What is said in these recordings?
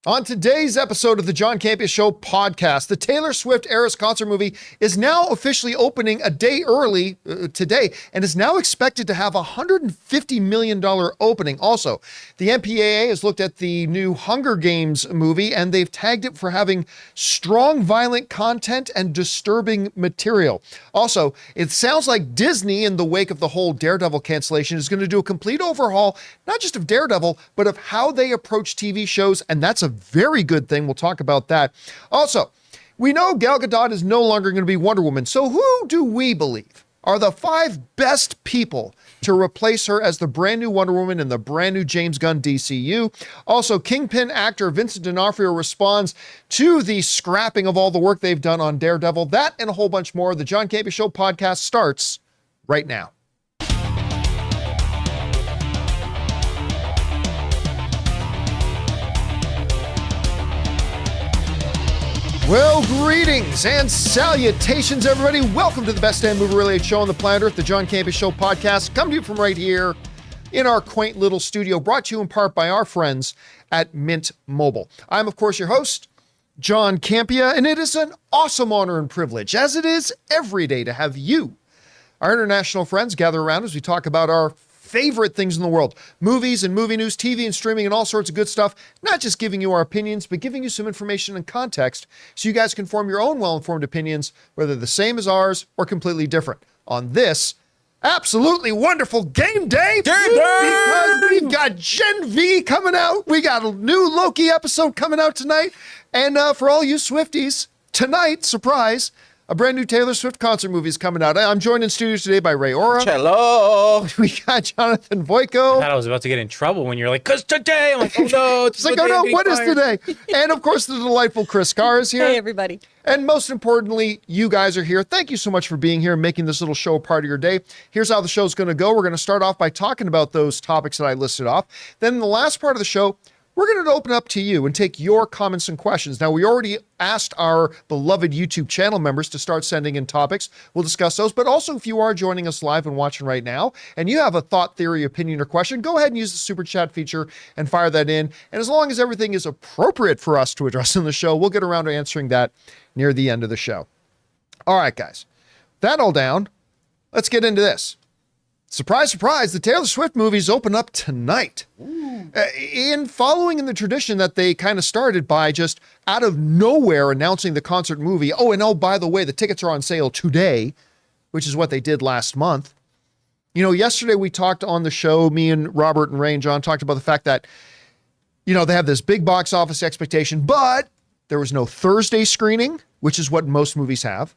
On today's episode of the John Campea Show podcast, the Taylor Swift Eras concert movie is now officially opening a day early today and is now expected to have a $150 million opening. Also, the MPAA has looked at the new Hunger Games movie and they've tagged it for having strong violent content and disturbing material. Also, it sounds like Disney, in the wake of the whole Daredevil cancellation, is going to do a complete overhaul, not just of Daredevil, but of how they approach TV shows, and that's a very good thing. We'll talk about that. Also, we know Gal Gadot is no longer going to be Wonder Woman. So who do we believe are the 5 best people to replace her as the brand new Wonder Woman in the brand new James Gunn DCU? Also, Kingpin actor Vincent responds to the scrapping of all the work they've done on Daredevil. That and a whole bunch more. The John Campea Show podcast starts right now. Well, greetings and salutations, everybody. Welcome to the best damn movie-related show on the planet Earth, the John Campea Show podcast, coming to you from right here in our quaint little studio, brought to you in part by our friends at Mint Mobile. I'm, of course, your host, John Campea, and it is an awesome honor and privilege, as it is every day, to have you, our international friends, gather around as we talk about our favorite things in the world, movies and movie news, TV and streaming and all sorts of good stuff, not just giving you our opinions, but giving you some information and context so you guys can form your own well-informed opinions, whether the same as ours or completely different, on this absolutely wonderful game day. Because we've got Gen V coming out. We got a new Loki episode coming out tonight. And for all you Swifties, tonight, surprise, a brand new Taylor Swift concert movie is coming out. I'm joined in studio today by Ray Ora. Hello. We got Jonathan Voico. I thought I was about to get in trouble when you're like, "'Cause today." I'm like, "Oh no, it's like, oh no, what is today?" And of course, the delightful Chris Carr is here. Hey, everybody. And most importantly, you guys are here. Thank you so much for being here and making this little show a part of your day. Here's how the show's going to go. We're going to start off by talking about those topics that I listed off. Then in the last part of the show, we're going to open up to you and take your comments and questions. Now, we already asked our beloved YouTube channel members to start sending in topics. We'll discuss those. But also, if you are joining us live and watching right now, and you have a thought, theory, opinion, or question, go ahead and use the super chat feature and fire that in. And as long as everything is appropriate for us to address in the show, we'll get around to answering that near the end of the show. All right, guys. That all down, let's get into this. Surprise, surprise, the Taylor Swift movies open up tonight. In following in the tradition that they kind of started by just out of nowhere announcing the concert movie. Oh, and by the way, the tickets are on sale today, which is what they did last month. You know, yesterday we talked on the show, me and Robert and Ray and John talked about the fact that, you know, they have this big box office expectation, but there was no Thursday screening, which is what most movies have.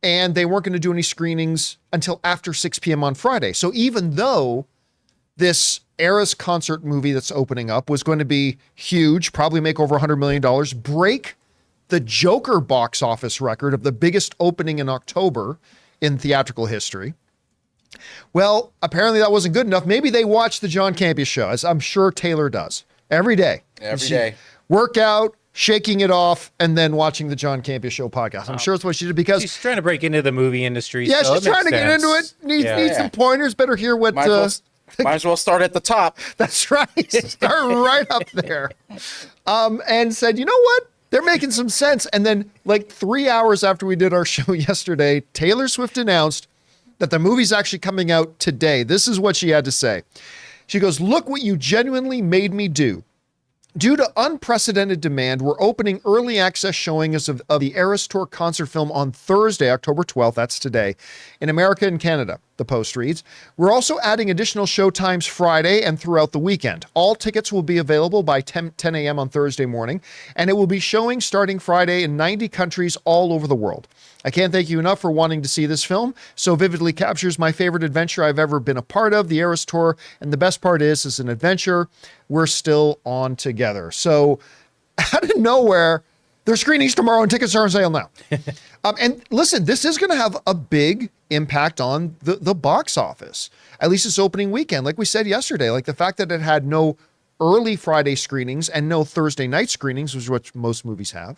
And they weren't going to do any screenings until after 6 p.m. on Friday. So even though this Eras concert movie that's opening up was going to be huge, probably make over $100 million, break the Joker box office record of the biggest opening in October in theatrical history. Well, apparently that wasn't good enough. Maybe they watch the John Campea Show, as I'm sure Taylor does, every day. Every day. Workout, shaking it off, and then watching the John Campea Show podcast. I'm sure it's what she did because she's trying to break into the movie industry. Yeah, so she's trying to get into it. Needs some pointers. Better hear what. Might as well start at the top. That's right. Start right up there. And said, you know what? They're making some sense. And then, like 3 hours after we did our show yesterday, Taylor Swift announced that the movie's actually coming out today. This is what she had to say. She goes, "Look what you genuinely made me do. Due to unprecedented demand, we're opening early access showings of the Eras Tour concert film on Thursday, October 12th, that's today, in America and Canada," the Post reads. "We're also adding additional show times Friday and throughout the weekend. All tickets will be available by 10 a.m. on Thursday morning, and it will be showing starting Friday in 90 countries all over the world. I can't thank you enough for wanting to see this film. So vividly captures my favorite adventure I've ever been a part of, the Eras Tour. And the best part is, it's an adventure. We're still on together." So out of nowhere, there's screenings tomorrow and tickets are on sale now. And listen, this is going to have a big impact on the box office, at least this opening weekend. Like we said yesterday, like the fact that it had no early Friday screenings and no Thursday night screenings, which is what most movies have.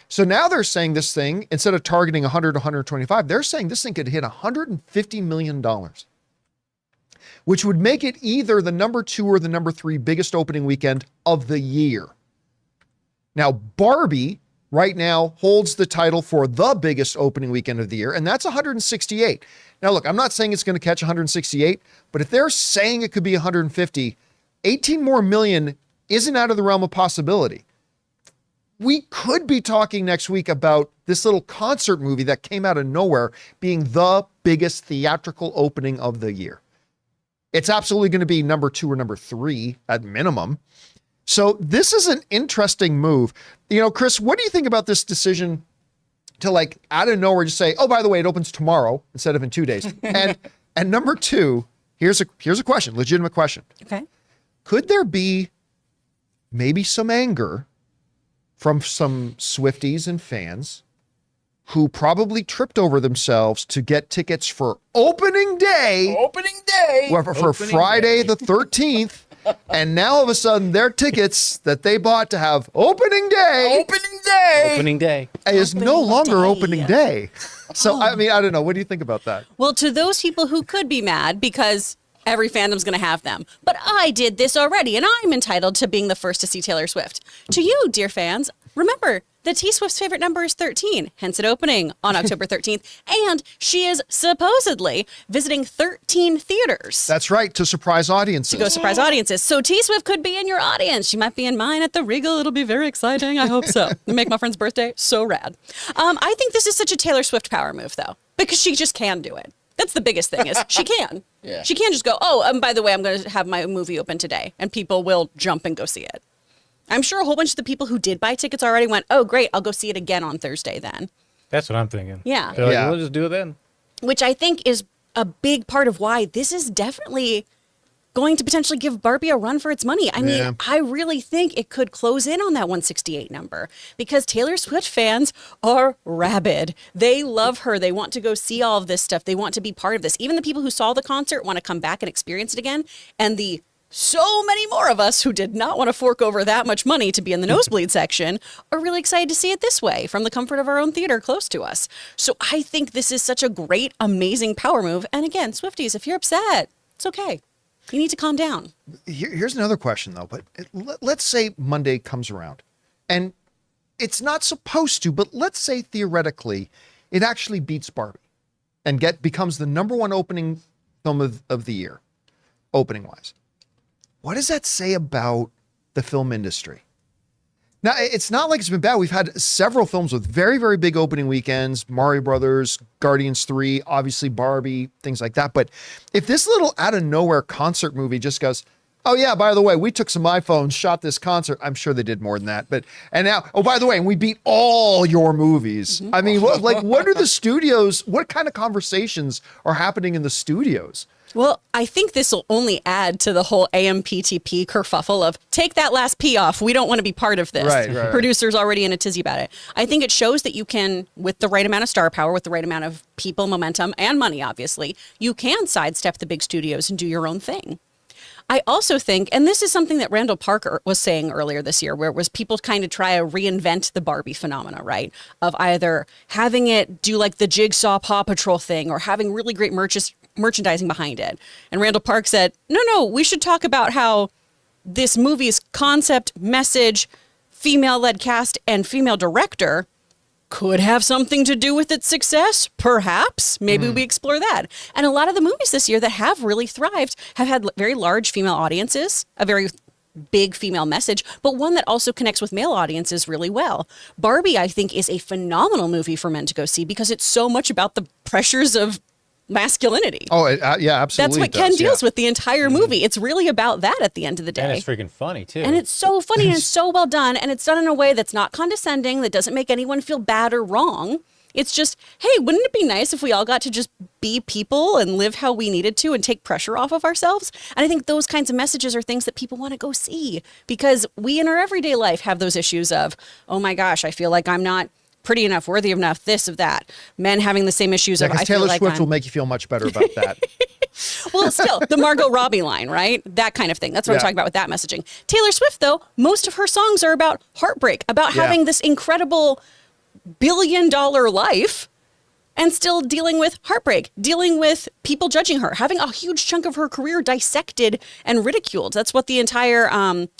So now they're saying this thing, instead of targeting 100, 125, they're saying this thing could hit $150 million, which would make it either the number 2 or the number 3 biggest opening weekend of the year. Now, Barbie right now holds the title for the biggest opening weekend of the year, and that's 168. Now, look, I'm not saying it's going to catch 168, but if they're saying it could be 150, 18 more million isn't out of the realm of possibility. We could be talking next week about this little concert movie that came out of nowhere being the biggest theatrical opening of the year. It's absolutely going to be number 2 or number 3 at minimum. So this is an interesting move. You know, Chris, what do you think about this decision to like out of nowhere just say, oh, by the way, it opens tomorrow instead of in 2 days? And number 2, here's a question, legitimate question. Okay. Could there be maybe some anger from some Swifties and fans who probably tripped over themselves to get tickets for opening day, for Friday the 13th, and now all of a sudden their tickets that they bought to have opening day is no longer opening day. So, I mean, I don't know. What do you think about that? Well, to those people who could be mad because every fandom's going to have them, but I did this already and I'm entitled to being the first to see Taylor Swift. To you, dear fans, remember that T-Swift's favorite number is 13, hence it opening on October 13th, and she is supposedly visiting 13 theaters. That's right, to surprise audiences. To go surprise audiences. So T-Swift could be in your audience. She might be in mine at the Regal. It'll be very exciting. I hope so. Make my friend's birthday so rad. I think this is such a Taylor Swift power move, though, because she just can do it. That's the biggest thing is she can. Yeah. She can just go, oh, by the way, I'm going to have my movie open today, and people will jump and go see it. I'm sure a whole bunch of the people who did buy tickets already went, oh, great, I'll go see it again on Thursday then. That's what I'm thinking. Yeah. They're like, Yeah. we'll just do it then. Which I think is a big part of why this is definitely going to potentially give Barbie a run for its money. I mean, Yeah. I really think it could close in on that 168 number because Taylor Swift fans are rabid. They love her. They want to go see all of this stuff. They want to be part of this. Even the people who saw the concert want to come back and experience it again. And the so many more of us who did not want to fork over that much money to be in the nosebleed section are really excited to see it this way from the comfort of our own theater close to us. So I think this is such a great, amazing power move. And again, Swifties, if you're upset, it's okay. You need to calm down. Here's another question, though. But let's say Monday comes around, and it's not supposed to, but let's say theoretically it actually beats Barbie and becomes the number 1 opening film of the year, opening-wise. What does that say about the film industry? Now, it's not like it's been bad. We've had several films with very, very big opening weekends, Mario Brothers, Guardians 3, obviously Barbie, things like that. But if this little out of nowhere concert movie just goes, oh yeah, by the way, we took some iPhones, shot this concert. I'm sure they did more than that. And now, oh, by the way, and we beat all your movies. I mean, what are the studios, what kind of conversations are happening in the studios? Well, I think this will only add to the whole AMPTP kerfuffle of take that last P off. We don't want to be part of this. Right. Producers already in a tizzy about it. I think it shows that you can, with the right amount of star power, with the right amount of people, momentum, and money, obviously, you can sidestep the big studios and do your own thing. I also think, and this is something that Randall Parker was saying earlier this year, where it was people kind of try to reinvent the Barbie phenomena, right? Of either having it do like the Jigsaw Paw Patrol thing or having really great merchandising behind it. And Randall Park said, no, we should talk about how this movie's concept, message, female-led cast, and female director could have something to do with its success, perhaps. Maybe we explore that. And a lot of the movies this year that have really thrived have had very large female audiences, a very big female message, but one that also connects with male audiences really well. Barbie, I think, is a phenomenal movie for men to go see because it's so much about the pressures of masculinity. Oh, yeah, absolutely. That's what Ken deals with the entire movie. It's really about that at the end of the day. And it's freaking funny, too. And it's so funny and it's so well done. And it's done in a way that's not condescending, that doesn't make anyone feel bad or wrong. It's just, hey, wouldn't it be nice if we all got to just be people and live how we needed to and take pressure off of ourselves? And I think those kinds of messages are things that people want to go see because we in our everyday life have those issues of, oh my gosh, I feel like I'm not pretty enough, worthy enough, this of that. Men having the same issues of, I feel Taylor like Swift I'm... will make you feel much better about that. Well, still, the Margot Robbie line, right? That kind of thing. That's what I'm talking about with that messaging. Taylor Swift, though, most of her songs are about heartbreak, about having this incredible billion-dollar life and still dealing with heartbreak, dealing with people judging her, having a huge chunk of her career dissected and ridiculed. That's what the entire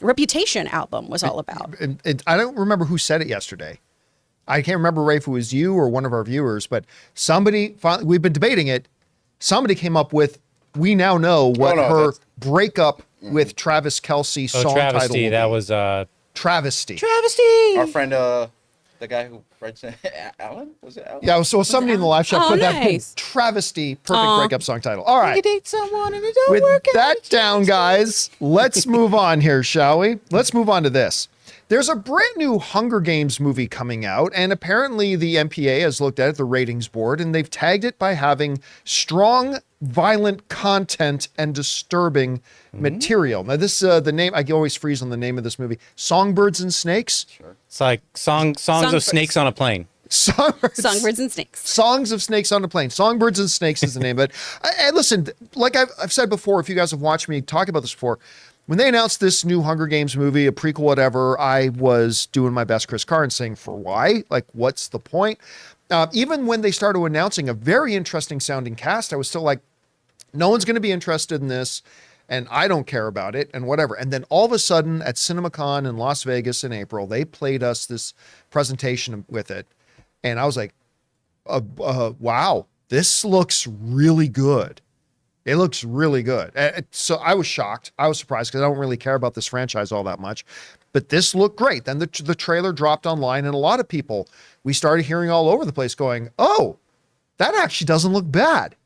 Reputation album was all about. I don't remember who said it yesterday. I can't remember, Ray, if it was you or one of our viewers, but somebody, we've been debating it. Somebody came up with, we now know what her breakup with Travis Kelce song title will be. That was Travesty. Our friend, the guy who writes Alan? Was it Alan? Yeah, so somebody in the live chat Oh, put nice. that Travesty perfect breakup song title. All right. You date someone and it don't With work out. that down, guys, let's move on here, shall we? Let's move on to this. There's a brand new Hunger Games movie coming out, and apparently the MPA has looked at it, the ratings board, and they've tagged it by having strong, violent content and disturbing material. Now, this the name, I always freeze on the name of this movie, Songbirds and Snakes. Sure. it's like songs of snakes on a plane. Songbirds and Snakes. Songs of Snakes on a Plane. Songbirds and Snakes is the name of it. And listen, like I've said before, if you guys have watched me talk about this before, when they announced this new Hunger Games movie, a prequel, whatever, I was doing my best Chris Carr and saying, for why? Like, what's the point? Even when they started announcing a very interesting sounding cast, I was still like, no one's going to be interested in this, and I don't care about it, and whatever. And then all of a sudden at CinemaCon in Las Vegas in April, they played us this presentation with it. And I was like, wow, this looks really good. It looks really good. So I was shocked. I was surprised because I don't really care about this franchise all that much. But this looked great. Then the trailer dropped online, and a lot of people, we started hearing all over the place going, oh, that actually doesn't look bad.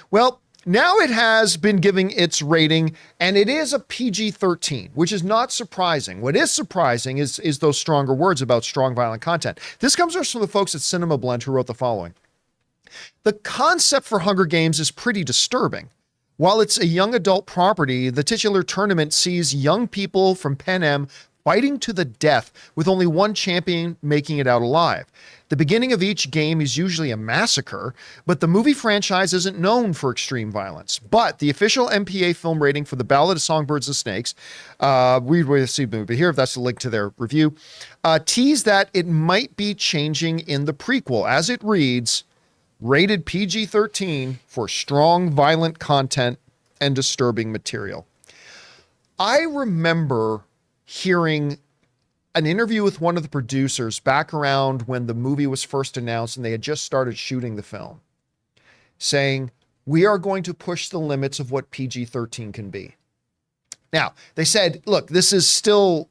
Well, now it has been giving its rating, and it is a PG-13, which is not surprising. What is surprising is those stronger words about strong violent content. This comes from the folks at Cinema Blend who wrote the following. The concept for Hunger Games is pretty disturbing. While it's a young adult property, the titular tournament sees young people from Pan Am fighting to the death with only one champion making it out alive. The beginning of each game is usually a massacre, but the movie franchise isn't known for extreme violence. But the official MPA film rating for The Ballad of Songbirds and Snakes, we will see the movie here, if that's the link to their review, teased that it might be changing in the prequel. As it reads, rated PG-13 for strong, violent content and disturbing material. I remember hearing an interview with one of the producers back around when the movie was first announced and they had just started shooting the film, saying, we are going to push the limits of what PG-13 can be. Now, they said, look, this is still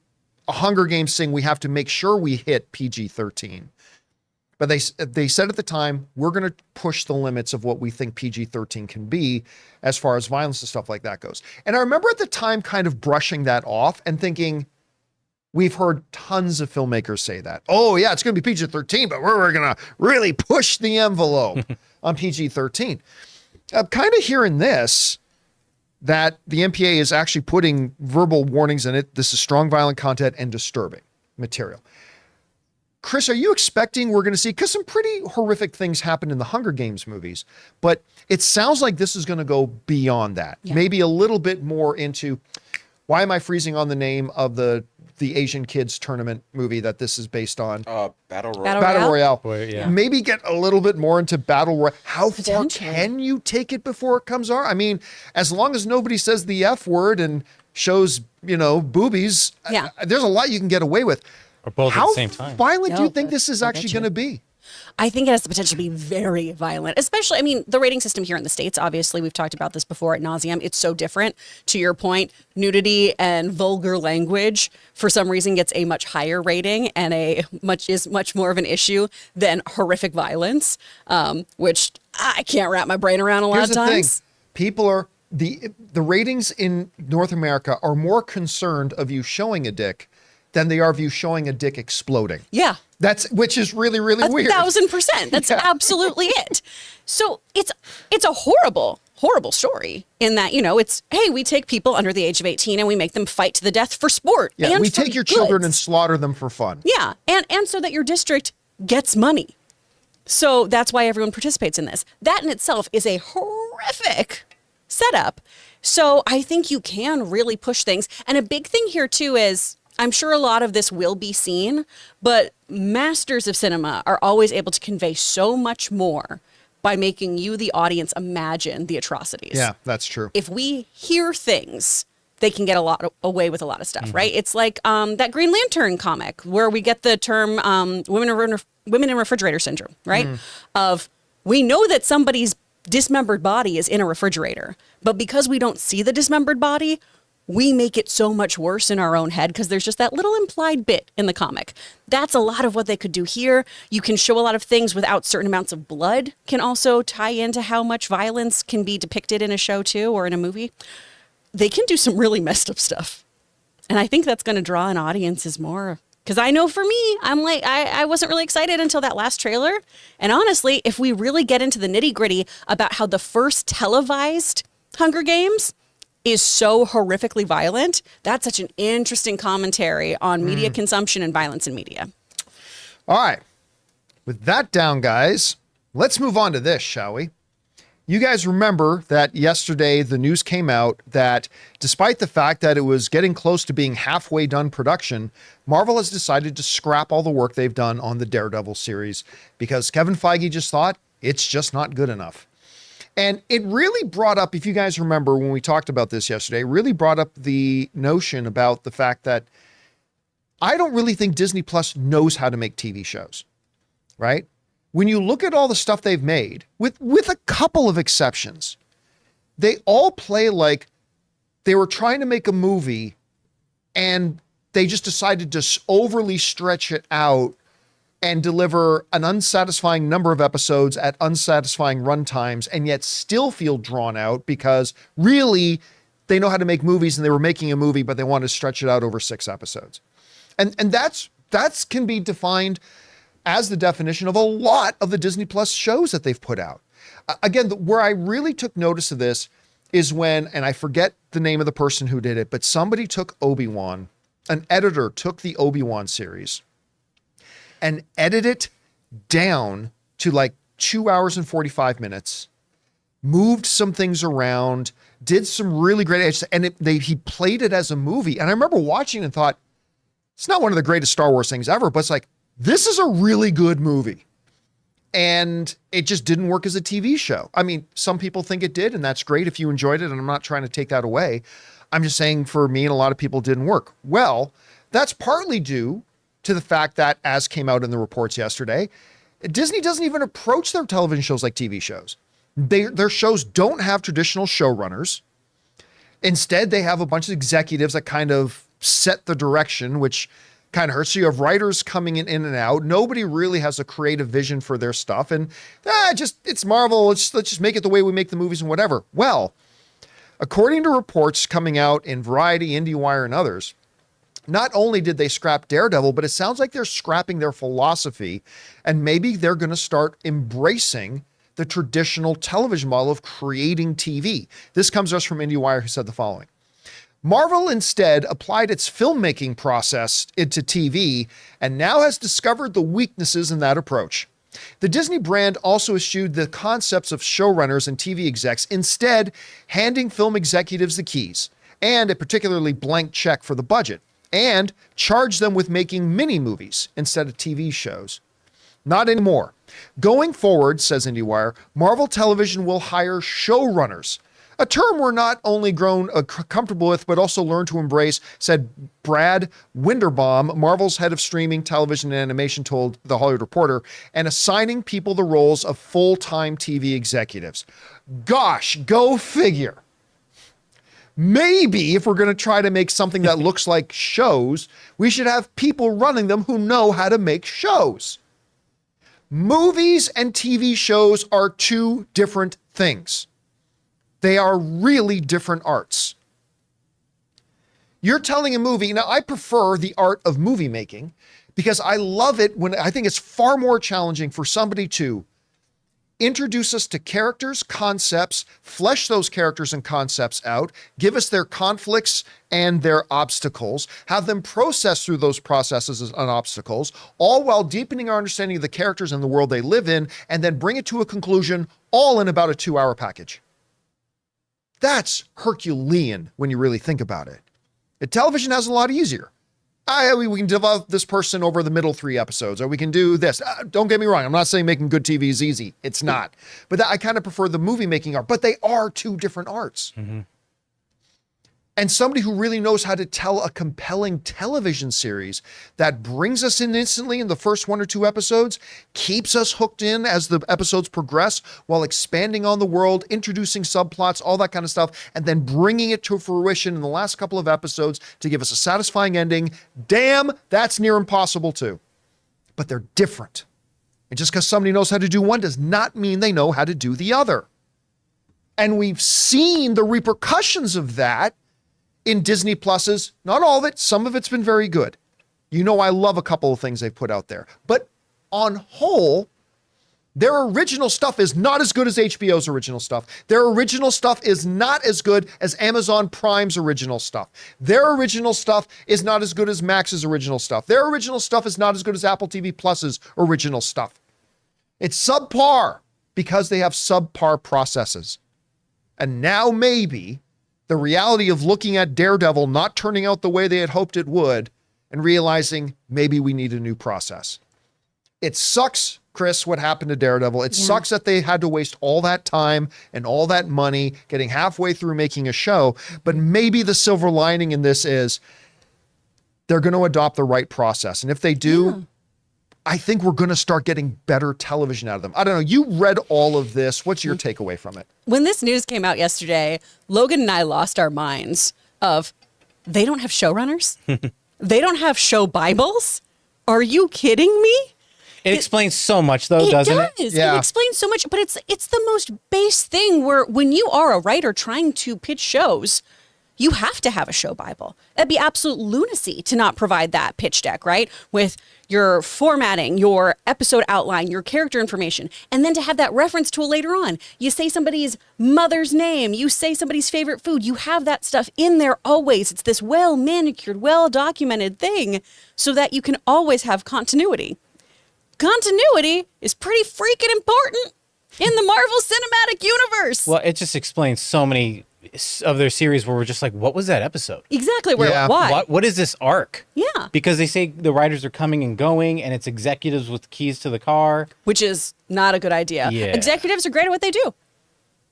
a Hunger Games thing. We have to make sure we hit PG-13. But they said at the time, we're going to push the limits of what we think PG-13 can be as far as violence and stuff like that goes. And I remember at the time kind of brushing that off and thinking, we've heard tons of filmmakers say that. Oh, yeah, it's going to be PG-13, but we're going to really push the envelope on PG-13. I'm kind of hearing this, that the MPA is actually putting verbal warnings in it. This is strong violent content and disturbing material. Chris, are you expecting we're going to see, because some pretty horrific things happened in the Hunger Games movies, but it sounds like this is going to go beyond that. Yeah. Maybe a little bit more into, why am I freezing on the name of the Asian kids tournament movie that this is based on? Battle Royale. Battle Royale. Boy, yeah. Maybe get a little bit more into Battle Royale. How far can you take it before it comes on? I mean, as long as nobody says the F word and shows, boobies, there's a lot you can get away with. Or both at the same time. How violent do you think this is actually going to be? I think it has the potential to be very violent, especially, the rating system here in the States, obviously, we've talked about this before ad nauseum. It's so different. To your point, nudity and vulgar language, for some reason, gets a much higher rating and is much more of an issue than horrific violence, which I can't wrap my brain around a lot of times. Here's the thing. People are, the ratings in North America are more concerned of you showing a dick than they are of you showing a dick exploding. Yeah. Which is really, really weird. 1,000%. That's absolutely it. So it's a horrible, horrible story in that, it's, hey, we take people under the age of 18 and we make them fight to the death for sport. Yeah, and we take your children and slaughter them for fun. Yeah, and so that your district gets money. So that's why everyone participates in this. That in itself is a horrific setup. So I think you can really push things. And a big thing here too is, I'm sure a lot of this will be seen, but masters of cinema are always able to convey so much more by making you, the audience, imagine the atrocities. Yeah, that's true. If we hear things, they can get away with a lot of stuff, right? It's like that Green Lantern comic where we get the term women in refrigerator syndrome, right? Of we know that somebody's dismembered body is in a refrigerator, but because we don't see the dismembered body, we make it so much worse in our own head because there's just that little implied bit in the comic. That's a lot of what they could do here. You can show a lot of things without certain amounts of blood, can also tie into how much violence can be depicted in a show too, or in a movie. They can do some really messed up stuff. And I think that's going to draw in audiences more. Because I know for me, I'm like, I wasn't really excited until that last trailer. And honestly, if we really get into the nitty gritty about how the first televised Hunger Games is so horrifically violent, that's such an interesting commentary on media consumption and violence in media. All right. With that down, guys, let's move on to this, shall we? You guys remember that yesterday the news came out that despite the fact that it was getting close to being halfway done production, Marvel has decided to scrap all the work they've done on the Daredevil series because Kevin Feige just thought it's just not good enough. And it really brought up, if you guys remember when we talked about this yesterday, really brought up the notion about the fact that I don't really think Disney Plus knows how to make TV shows, right? When you look at all the stuff they've made, with a couple of exceptions, they all play like they were trying to make a movie and they just decided to overly stretch it out and deliver an unsatisfying number of episodes at unsatisfying runtimes and yet still feel drawn out because really they know how to make movies and they were making a movie, but they wanted to stretch it out over 6 episodes. And that's can be defined as the definition of a lot of the Disney Plus shows that they've put out. Again, where I really took notice of this is when, and I forget the name of the person who did it, but somebody took Obi-Wan, an editor took the Obi-Wan series and edited it down to like 2 hours and 45 minutes, moved some things around, did some really great edits, and he played it as a movie. And I remember watching and thought, it's not one of the greatest Star Wars things ever, but it's like, this is a really good movie. And it just didn't work as a TV show. I mean, some people think it did, and that's great if you enjoyed it, and I'm not trying to take that away. I'm just saying for me and a lot of people it didn't work. Well, that's partly due to the fact that, as came out in the reports yesterday, Disney doesn't even approach their television shows like TV shows. Their shows don't have traditional showrunners. Instead, they have a bunch of executives that kind of set the direction, which kind of hurts. So you have writers coming in and out. Nobody really has a creative vision for their stuff. And it's Marvel. Let's just make it the way we make the movies and whatever. Well, according to reports coming out in Variety, IndieWire, and others, not only did they scrap Daredevil, but it sounds like they're scrapping their philosophy, and maybe they're going to start embracing the traditional television model of creating TV. This comes to us from IndieWire, who said the following. Marvel instead applied its filmmaking process into TV and now has discovered the weaknesses in that approach. The Disney brand also eschewed the concepts of showrunners and TV execs, instead handing film executives the keys and a particularly blank check for the budget, and charged them with making mini movies instead of TV shows. Not anymore. Going forward, says IndieWire, Marvel Television will hire showrunners, a term we're not only grown comfortable with, but also learned to embrace, said Brad Winderbaum, Marvel's head of streaming, television, and animation, told The Hollywood Reporter, and assigning people the roles of full-time TV executives. Gosh, go figure. Maybe if we're going to try to make something that looks like shows, we should have people running them who know how to make shows. Movies and TV shows are two different things. They are really different arts. You're telling a movie, now I prefer the art of movie making because I love it when I think it's far more challenging for somebody to introduce us to characters, concepts, flesh those characters and concepts out, give us their conflicts and their obstacles, have them process through those processes and obstacles, all while deepening our understanding of the characters and the world they live in, and then bring it to a conclusion all in about a 2-hour package. That's Herculean when you really think about it. Television has a lot easier. we can develop this person over the middle 3 episodes, or we can do this. Don't get me wrong. I'm not saying making good TV is easy. It's not. But I kind of prefer the movie making art, but they are 2 different arts. And somebody who really knows how to tell a compelling television series that brings us in instantly in the first 1 or 2 episodes, keeps us hooked in as the episodes progress while expanding on the world, introducing subplots, all that kind of stuff, and then bringing it to fruition in the last couple of episodes to give us a satisfying ending. Damn, that's near impossible too. But they're different. And just because somebody knows how to do one does not mean they know how to do the other. And we've seen the repercussions of that in Disney Plus's, not all of it, some of it's been very good. You know, I love a couple of things they've put out there, but on whole, their original stuff is not as good as HBO's original stuff. Their original stuff is not as good as Amazon Prime's original stuff. Their original stuff is not as good as Max's original stuff. Their original stuff is not as good as Apple TV Plus's original stuff. It's subpar because they have subpar processes. And now maybe the reality of looking at Daredevil not turning out the way they had hoped it would and realizing maybe we need a new process. It sucks, Chris, what happened to Daredevil. It sucks that they had to waste all that time and all that money getting halfway through making a show. But maybe the silver lining in this is they're going to adopt the right process. And if they do, I think we're going to start getting better television out of them. I don't know. You read all of this. What's your takeaway from it? When this news came out yesterday, Logan and I lost our minds of, they don't have showrunners? They don't have show Bibles? Are you kidding me? It explains so much, though, doesn't it? It does. Yeah. It explains so much, but it's the most base thing where when you are a writer trying to pitch shows, you have to have a show Bible. That'd be absolute lunacy to not provide that pitch deck, right? With your formatting, your episode outline, your character information, and then to have that reference tool later on. You say somebody's mother's name, you say somebody's favorite food, you have that stuff in there always. It's this well-manicured, well-documented thing so that you can always have continuity. Continuity is pretty freaking important in the Marvel Cinematic Universe. Well, it just explains so many of their series where we're just like, what was that episode? Exactly. Yeah. Why? What is this arc? Yeah. Because they say the writers are coming and going and it's executives with keys to the car. Which is not a good idea. Yeah. Executives are great at what they do.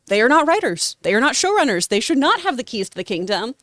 They are not writers. They are not showrunners. They should not have the keys to the kingdom.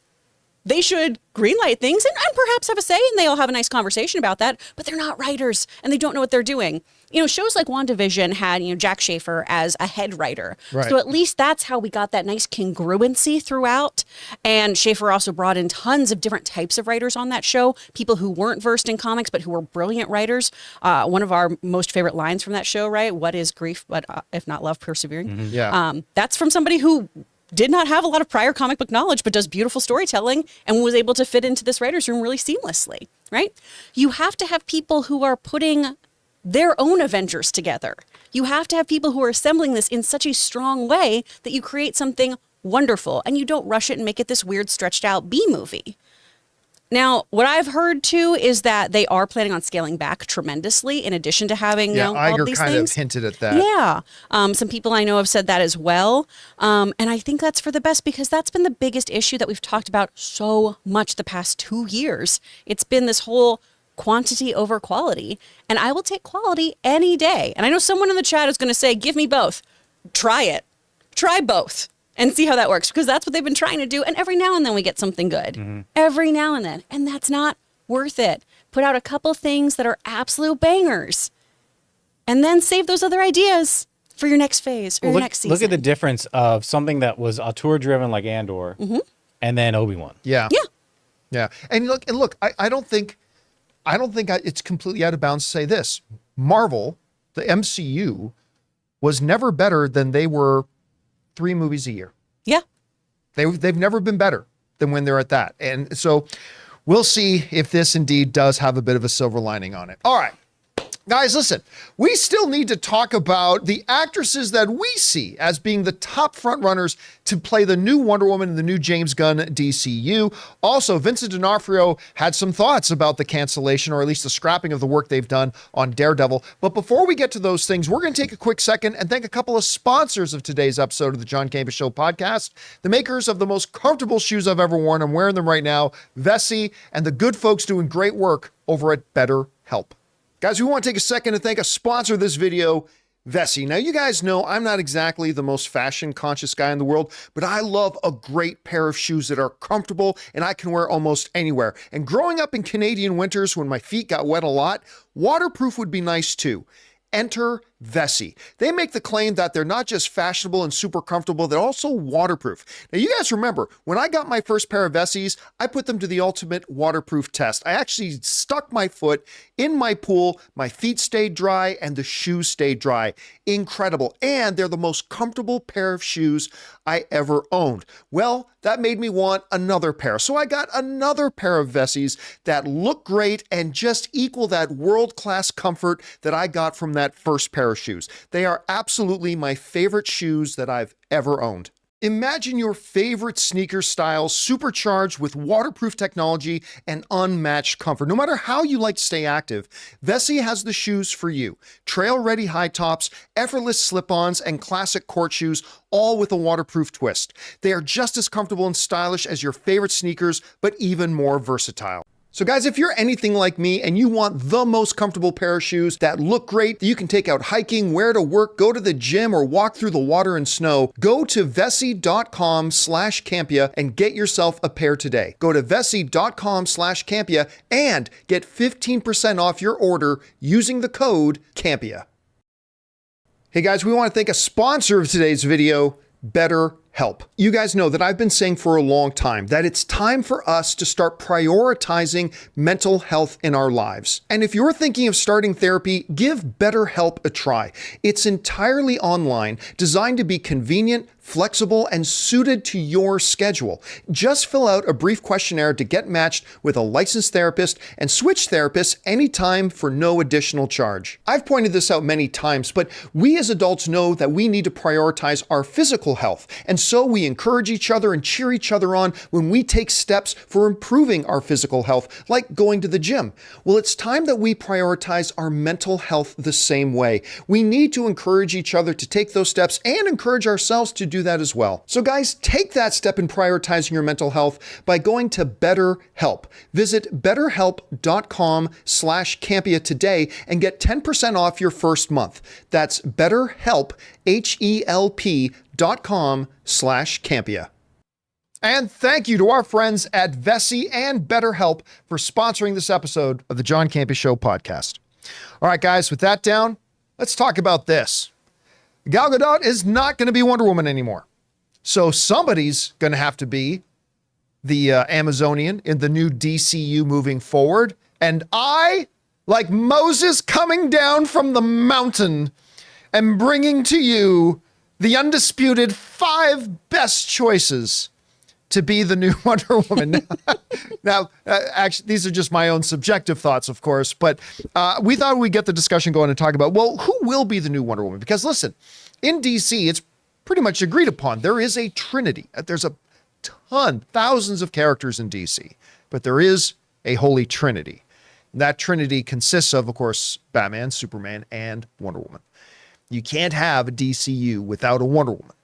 They should greenlight things and perhaps have a say, and they all have a nice conversation about that, but they're not writers, and they don't know what they're doing. You know, shows like WandaVision had, Jack Schaefer as a head writer. Right. So at least that's how we got that nice congruency throughout. And Schaefer also brought in tons of different types of writers on that show, people who weren't versed in comics, but who were brilliant writers. One of our most favorite lines from that show, right? What is grief, but if not love, persevering? Mm-hmm. Yeah. That's from somebody who did not have a lot of prior comic book knowledge, but does beautiful storytelling and was able to fit into this writer's room really seamlessly, right? You have to have people who are putting their own Avengers together. You have to have people who are assembling this in such a strong way that you create something wonderful and you don't rush it and make it this weird stretched out B movie. Now, what I've heard too is that they are planning on scaling back tremendously in addition to having all Iger these kind things. of hinted at that. Yeah. Some people I know have said that as well. And I think that's for the best because that's been the biggest issue that we've talked about so much the past 2 years. It's been this whole quantity over quality. And I will take quality any day. And I know someone in the chat is going to say, give me both. Try it. Try both. And see how that works, because that's what they've been trying to do. And every now and then we get something good. Mm-hmm. Every now and then. And that's not worth it. Put out a couple things that are absolute bangers. And then save those other ideas for your next phase or your next season. Look at the difference of something that was auteur-driven like Andor and then Obi-Wan. Yeah. Yeah. Yeah. And look, I don't think it's completely out of bounds to say this. Marvel, the MCU, was never better than they were 3 movies a year. Yeah. They've never been better than when they're at that. And so we'll see if this indeed does have a bit of a silver lining on it. All right. Guys, listen, we still need to talk about the actresses that we see as being the top frontrunners to play the new Wonder Woman in the new James Gunn DCU. Also, Vincent D'Onofrio had some thoughts about the cancellation, or at least the scrapping of the work they've done on Daredevil. But before we get to those things, we're going to take a quick second and thank a couple of sponsors of today's episode of the John Campea Show podcast, the makers of the most comfortable shoes I've ever worn. I'm wearing them right now, Vessi, and the good folks doing great work over at BetterHelp. Guys, we want to take a second to thank a sponsor of this video, Vessi. Now, you guys know I'm not exactly the most fashion conscious guy in the world, but I love a great pair of shoes that are comfortable and I can wear almost anywhere. And growing up in Canadian winters when my feet got wet a lot, waterproof would be nice too. Enter Vessi. They make the claim that they're not just fashionable and super comfortable, they're also waterproof. Now, you guys remember, when I got my first pair of Vessis, I put them to the ultimate waterproof test. I actually stuck my foot in my pool, my feet stayed dry, and the shoes stayed dry. Incredible. And they're the most comfortable pair of shoes I ever owned. Well, that made me want another pair. So I got another pair of Vessis that look great and just equal that world-class comfort that I got from that first pair of shoes. They are absolutely my favorite shoes that I've ever owned. Imagine your favorite sneaker style supercharged with waterproof technology and unmatched comfort. No matter how you like to stay active, Vessi has the shoes for you. Trail-ready high tops, effortless slip-ons, and classic court shoes, all with a waterproof twist. They are just as comfortable and stylish as your favorite sneakers, but even more versatile. So guys, if you're anything like me and you want the most comfortable pair of shoes that look great, that you can take out hiking, wear to work, go to the gym, or walk through the water and snow, go to vessi.com/Campea and get yourself a pair today. Go to vessi.com/Campea and get 15% off your order using the code Campea. Hey guys, we want to thank a sponsor of today's video, BetterHelp. You guys know that I've been saying for a long time that it's time for us to start prioritizing mental health in our lives. And if you're thinking of starting therapy, give BetterHelp a try. It's entirely online, designed to be convenient, flexible, and suited to your schedule. Just fill out a brief questionnaire to get matched with a licensed therapist and switch therapists anytime for no additional charge. I've pointed this out many times, but we as adults know that we need to prioritize our physical health, and so we encourage each other and cheer each other on when we take steps for improving our physical health, like going to the gym. Well, it's time that we prioritize our mental health the same way. We need to encourage each other to take those steps and encourage ourselves to do that as well. So guys, take that step in prioritizing your mental health by going to BetterHelp. Visit betterhelp.com/Campea today and get 10% off your first month. That's BetterHelp, HELP.com/Campea. And thank you to our friends at Vessi and BetterHelp for sponsoring this episode of the John Campea Show podcast. All right, guys, with that down, let's talk about this. Gal Gadot is not going to be Wonder Woman anymore. So somebody's going to have to be the Amazonian in the new DCU moving forward. And I, like Moses coming down from the mountain, am bringing to you the undisputed 5 best choices to be the new Wonder Woman. Now, actually, these are just my own subjective thoughts, of course, but we thought we'd get the discussion going and talk about, well, who will be the new Wonder Woman? Because listen, in DC, it's pretty much agreed upon. There is a trinity. There's a ton, thousands of characters in DC, but there is a holy trinity. That trinity consists of course, Batman, Superman, and Wonder Woman. You can't have a DCU without a Wonder Woman.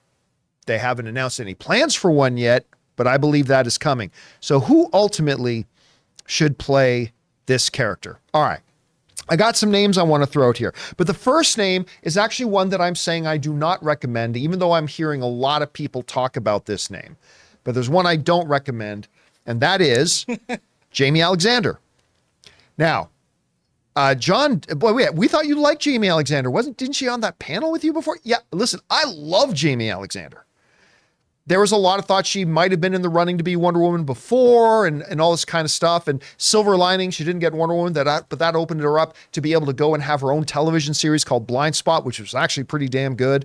They haven't announced any plans for one yet, but I believe that is coming. So who ultimately should play this character? All right. I got some names I want to throw out here, but the first name is actually one that I'm saying I do not recommend, even though I'm hearing a lot of people talk about this name. But there's one I don't recommend, and that is Jamie Alexander. Now, John, boy, we thought you liked Jamie Alexander. Didn't she on that panel with you before? Yeah, listen, I love Jamie Alexander. There was a lot of thought she might have been in the running to be Wonder Woman before and all this kind of stuff. And silver lining, she didn't get Wonder Woman, but that opened her up to be able to go and have her own television series called Blind Spot, which was actually pretty damn good.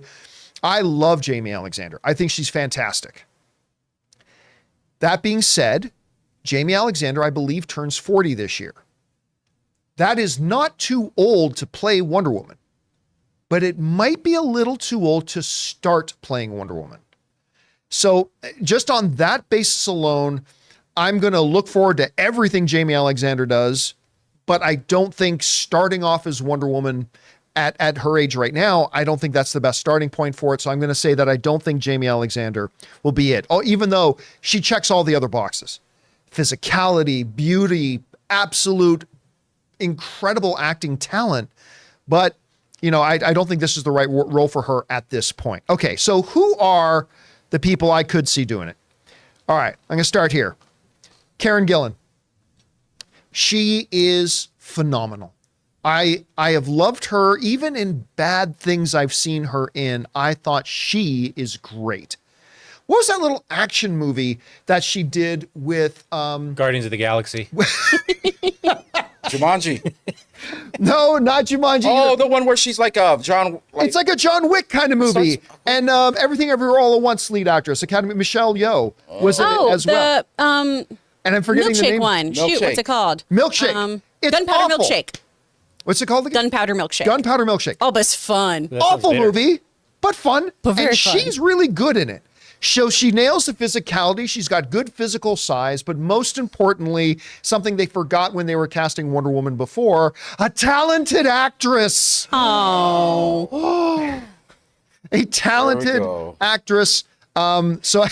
I love Jamie Alexander. I think she's fantastic. That being said, Jamie Alexander, I believe, turns 40 this year. that is not too old to play Wonder Woman, but it might be a little too old to start playing Wonder Woman. So just on that basis alone, I'm going to look forward to everything Jamie Alexander does, but I don't think starting off as Wonder Woman at her age right now, I don't think that's the best starting point for it. So I'm going to say that I don't think Jamie Alexander will be it. Oh, even though she checks all the other boxes. Physicality, beauty, absolute incredible acting talent. But, you know, I don't think this is the right role for her at this point. Okay, so who are the people I could see doing it? All right, I'm going to start here. Karen Gillan. She is phenomenal. I have loved her even in bad things I've seen her in. I thought she is great. What was that little action movie that she did with Guardians of the Galaxy. Jumanji. No, not Jumanji. Oh, the one where she's like John. It's like a John Wick kind of movie. And Everything Everywhere All at Once lead actress, Academy Michelle Yeoh was in it as well. And I'm forgetting the milkshake name. one. Shoot, what's it called? Milkshake. It's Gunpowder awful. Milkshake. What's it called again? Gunpowder Milkshake. Gunpowder Milkshake. Oh, but it's fun. That sounds Awful bitter. movie, but fun. But very and fun. she's really good in it. So she nails the physicality. She's got good physical size, but most importantly, something they forgot when they were casting Wonder Woman before, a talented actress. Oh. A talented go. actress. So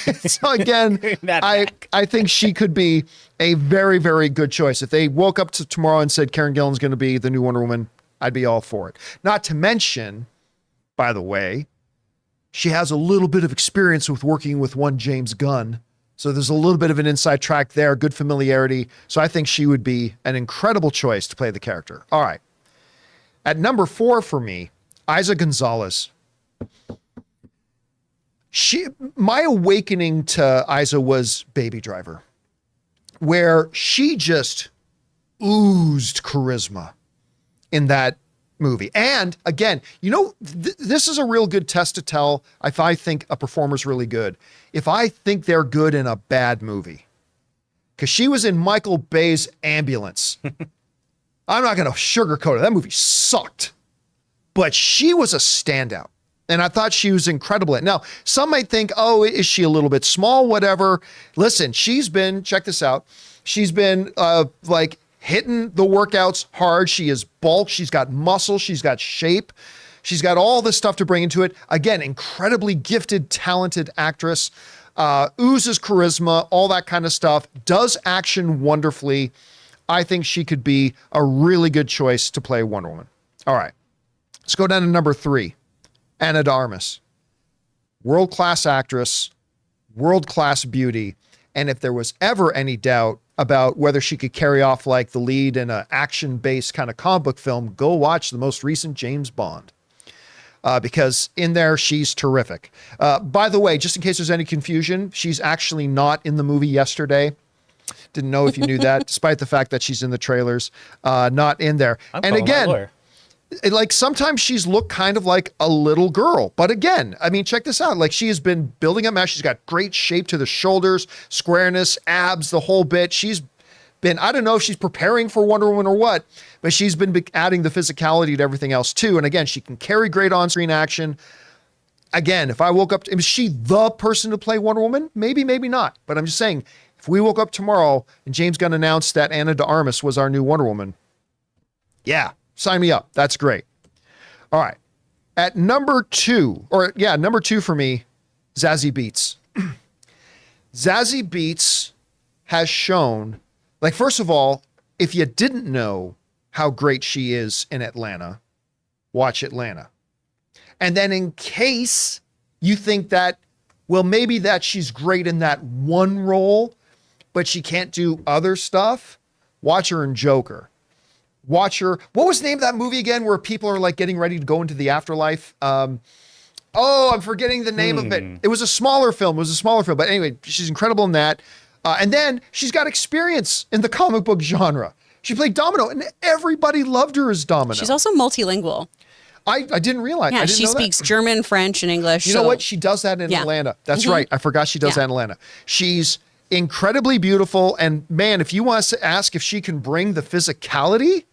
again, That I think she could be a very, very good choice. If they woke up to tomorrow and said Karen Gillan's going to be the new Wonder Woman, I'd be all for it. Not to mention, by the way, she has a little bit of experience with working with one James Gunn. So there's a little bit of an inside track there, good familiarity. So I think she would be an incredible choice to play the character. All right. At number 4 for me, Isa Gonzalez. My awakening to Isa was Baby Driver, where she just oozed charisma in that movie. And again, you know, this is a real good test to tell if I think a performer's really good. If I think they're good in a bad movie. Because she was in Michael Bay's Ambulance. I'm not going to sugarcoat it. That movie sucked. But she was a standout. And I thought she was incredible at it. Now, some might think, oh, is she a little bit small? Whatever. Listen, she's been, check this out. She's been like hitting the workouts hard. She is bulk. She's got muscle. She's got shape. She's got all this stuff to bring into it. Again, incredibly gifted, talented actress. Oozes charisma, all that kind of stuff. Does action wonderfully. I think she could be a really good choice to play Wonder Woman. All right. Let's go down to number 3. Ana de Armas. World-class actress, world-class beauty. And if there was ever any doubt about whether she could carry off like the lead in an action-based kind of comic book film, go watch the most recent James Bond. Because in there, she's terrific. By the way, just in case there's any confusion, she's actually not in the movie Yesterday. Didn't know if you knew that, despite the fact that she's in the trailers. Not in there. I'm And calling my again, lawyer. like sometimes she's looked kind of like a little girl. But again, I mean, check this out. Like she has been building up now. She's got great shape to the shoulders, squareness, abs, the whole bit. She's been, I don't know if she's preparing for Wonder Woman or what, but she's been adding the physicality to everything else too. And again, she can carry great on-screen action. Again, if I woke up, is she the person to play Wonder Woman? Maybe, maybe not. But I'm just saying, if we woke up tomorrow and James Gunn announced that Ana de Armas was our new Wonder Woman, yeah, sign me up. That's great. All right. At number 2 for me, Zazie Beetz. Zazie Beetz has shown, like, first of all, if you didn't know how great she is in Atlanta, watch Atlanta. And then in case you think that, well, maybe that she's great in that one role, but she can't do other stuff, watch her in Joker. Watch her. What was the name of that movie again where people are like getting ready to go into the afterlife? I'm forgetting the name of it. It was a smaller film. But anyway, she's incredible in that. And then she's got experience in the comic book genre. She played Domino and everybody loved her as Domino. She's also multilingual. I didn't realize. Yeah, I didn't she know that. speaks German, French, and English. You know what? She does that in Atlanta. That's right. I forgot she does that in Atlanta. She's incredibly beautiful. And man, if you want to ask if she can bring the physicality,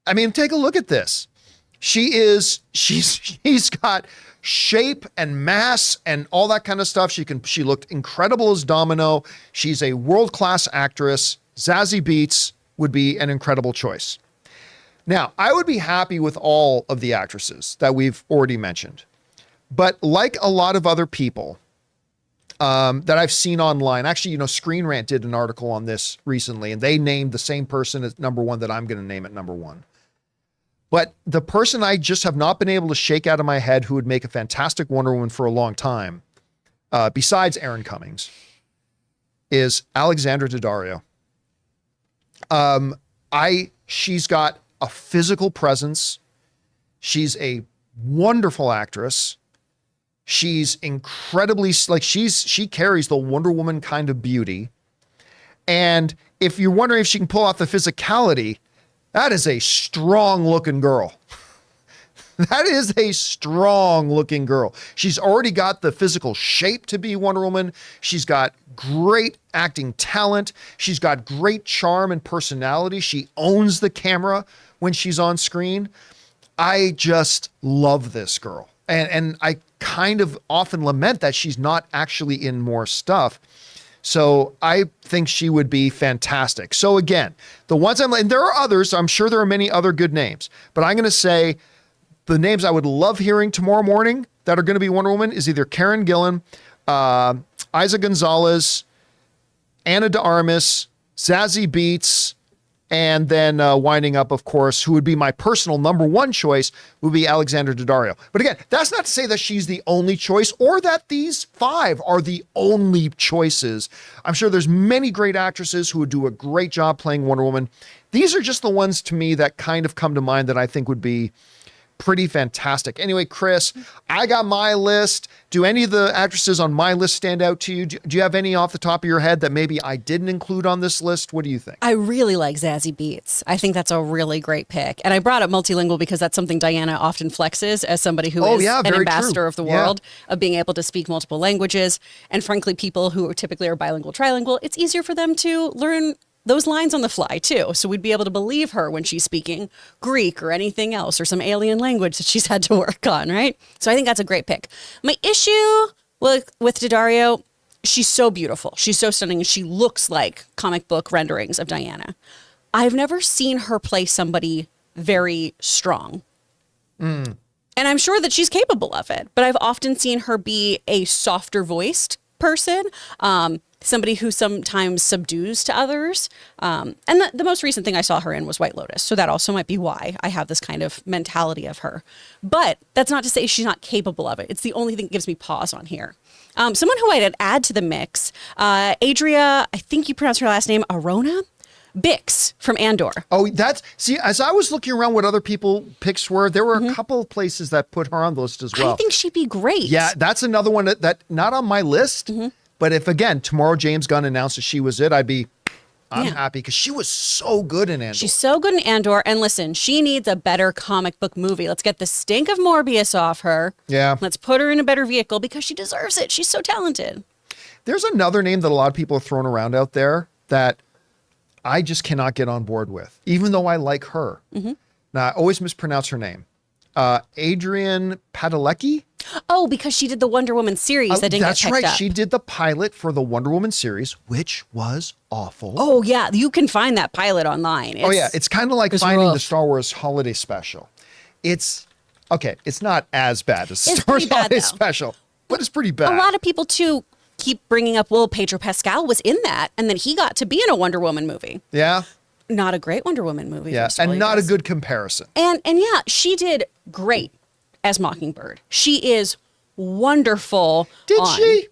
I mean, take a look at this. She's got shape and mass and all that kind of stuff. She looked incredible as Domino. She's a world-class actress. Zazie Beetz would be an incredible choice. Now, I would be happy with all of the actresses that we've already mentioned. But like a lot of other people that I've seen online, actually, Screen Rant did an article on this recently, and they named the same person as number one that I'm going to name at number one. But the person I just have not been able to shake out of my head who would make a fantastic Wonder Woman for a long time, besides Erin Cummings, is Alexandra Daddario. She's got a physical presence. She's a wonderful actress. She's incredibly, she carries the Wonder Woman kind of beauty. And if you're wondering if she can pull off the physicality, that is a strong looking girl. That is a strong looking girl. She's already got the physical shape to be Wonder Woman. She's got great acting talent. She's got great charm and personality. She owns the camera when she's on screen. I just love this girl. And I kind of often lament that she's not actually in more stuff. So I think she would be fantastic. So again, the ones and there are others, I'm sure there are many other good names, but I'm going to say the names I would love hearing tomorrow morning that are going to be Wonder Woman is either Karen Gillan, Isa Gonzalez, Ana de Armas, Zazie Beetz, and then winding up, of course, who would be my personal number one choice would be Alexandra Daddario. But again, that's not to say that she's the only choice or that these five are the only choices. I'm sure there's many great actresses who would do a great job playing Wonder Woman. These are just the ones to me that kind of come to mind that I think would be pretty fantastic. Anyway, Chris, I got my list. Do any of the actresses on my list stand out to you? Do you have any off the top of your head that maybe I didn't include on this list? What do you think? I really like Zazie Beetz. I think that's a really great pick. And I brought up multilingual because that's something Diana often flexes as somebody who is an ambassador of the world, of being able to speak multiple languages. And frankly, people who typically are bilingual, trilingual, it's easier for them to learn those lines on the fly too. So we'd be able to believe her when she's speaking Greek or anything else or some alien language that she's had to work on, right? So I think that's a great pick. My issue with Daddario, she's so beautiful. She's so stunning. And she looks like comic book renderings of Diana. I've never seen her play somebody very strong. And I'm sure that she's capable of it, but I've often seen her be a softer voiced person, somebody who sometimes subdues to others. And the most recent thing I saw her in was White Lotus. So that also might be why I have this kind of mentality of her. But that's not to say she's not capable of it. It's the only thing that gives me pause on here. Someone who I'd add to the mix, Adria, I think you pronounce her last name, Arona? Bix from Andor. Oh, see, as I was looking around what other people picks were, there were a couple of places that put her on the list as well. I think she'd be great. Yeah, that's another one that not on my list. But if, again, tomorrow James Gunn announced that she was it, I'm happy because she was so good in Andor. She's so good in Andor. And listen, she needs a better comic book movie. Let's get the stink of Morbius off her. Yeah. Let's put her in a better vehicle because she deserves it. She's so talented. There's another name that a lot of people are throwing around out there that I just cannot get on board with, even though I like her. Now, I always mispronounce her name. Adrian Padalecki. Oh, because she did the Wonder Woman series that didn't get picked up. That's right. She did the pilot for the Wonder Woman series, which was awful. Oh, yeah. You can find that pilot online. It's kind of like finding rough. the Star Wars holiday special. It's not as bad as the Star Wars holiday special, but it's pretty bad. A lot of people, too, keep bringing up, well, Pedro Pascal was in that, and then he got to be in a Wonder Woman movie. Yeah. Not a great Wonder Woman movie. Yeah, and not a good comparison. And yeah, she did great as Mockingbird. She is wonderful. Did she?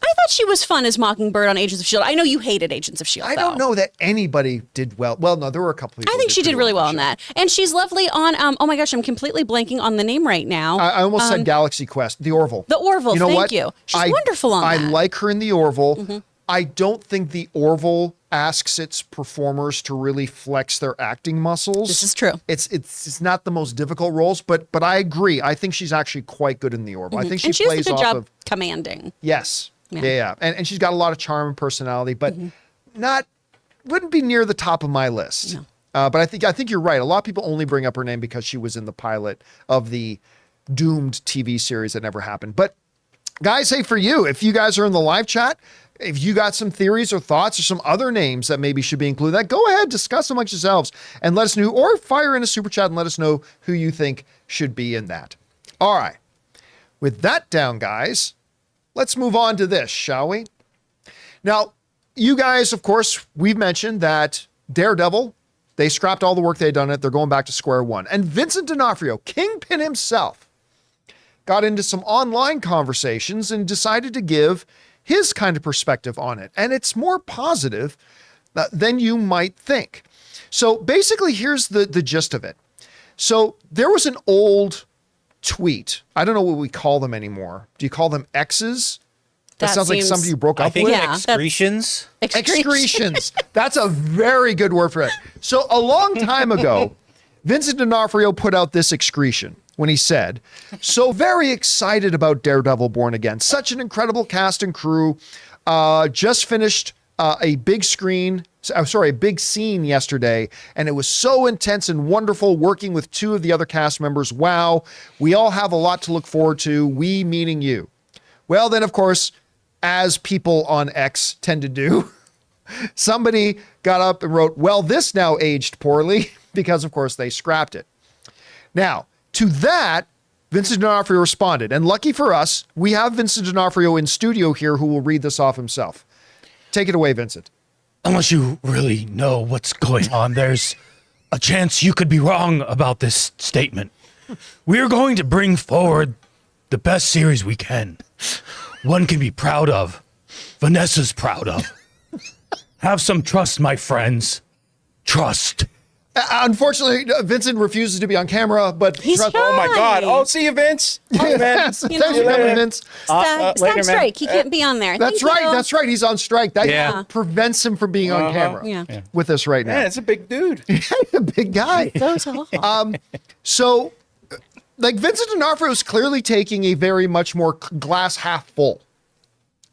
I thought she was fun as Mockingbird on Agents of S.H.I.E.L.D. I know you hated Agents of S.H.I.E.L.D., I don't know that anybody did well. Well, no, there were a couple people. I think she did really well on that. And she's lovely on, oh my gosh, I'm completely blanking on the name right now. I almost said Galaxy Quest, the Orville. The Orville, you know thank what? you. She's wonderful on that. I like her in the Orville. I don't think the Orville asks its performers to really flex their acting muscles. This is true. It's not the most difficult roles, but I agree. I think she's actually quite good in the Orville. I think she plays plays a good off job of commanding. Yes. Yeah. And she's got a lot of charm and personality, but wouldn't be near the top of my list. But I think you're right. A lot of people only bring up her name because she was in the pilot of the doomed TV series that never happened. But guys, hey, for you, if you guys are in the live chat, if you got some theories or thoughts or some other names that maybe should be included, that go ahead, discuss amongst yourselves and let us know, or fire in a super chat and let us know who you think should be in that. All right. With that down, guys, let's move on to this, shall we? Now, you guys, of course, we've mentioned that Daredevil, they scrapped all the work they'd done it. They're going back to square one. And Vincent D'Onofrio, Kingpin himself, got into some online conversations and decided to give his kind of perspective on it. And it's more positive than you might think. So basically, here's the gist of it. So there was an old tweet. I don't know what we call them anymore. Do you call them X's? That sounds like somebody you broke I up think with. excretions. Excretions. That's a very good word for it. So a long time ago, Vincent D'Onofrio put out this excretion when he said, so very excited about Daredevil Born Again. Such an incredible cast and crew. Just finished a big scene yesterday, and it was so intense and wonderful working with two of the other cast members. Wow. We all have a lot to look forward to. We meaning you. Well, then, of course, as people on X tend to do, somebody got up and wrote, well, this now aged poorly, because, of course, they scrapped it. Now, to that, Vincent D'Onofrio responded. And lucky for us, we have Vincent D'Onofrio in studio here who will read this off himself. Take it away, Vincent. Unless you really know what's going on, there's a chance you could be wrong about this statement. We are going to bring forward the best series we can. One can be proud of. Vanessa's proud of. Have some trust, my friends. Trust. Unfortunately, Vincent refuses to be on camera, but He's trust- shy. Oh my God! Oh, see you, Vince. Hi, man. Yes, You thanks know, for coming, Vince. Stag later, man. strike. He can't be on there. That's Thank right. you. That's right. He's on strike. That Yeah. prevents him from being on camera Yeah. with us right now. Man, it's a big dude. A big guy. So tall. So, like, Vincent D'Onofrio is clearly taking a very much more glass half full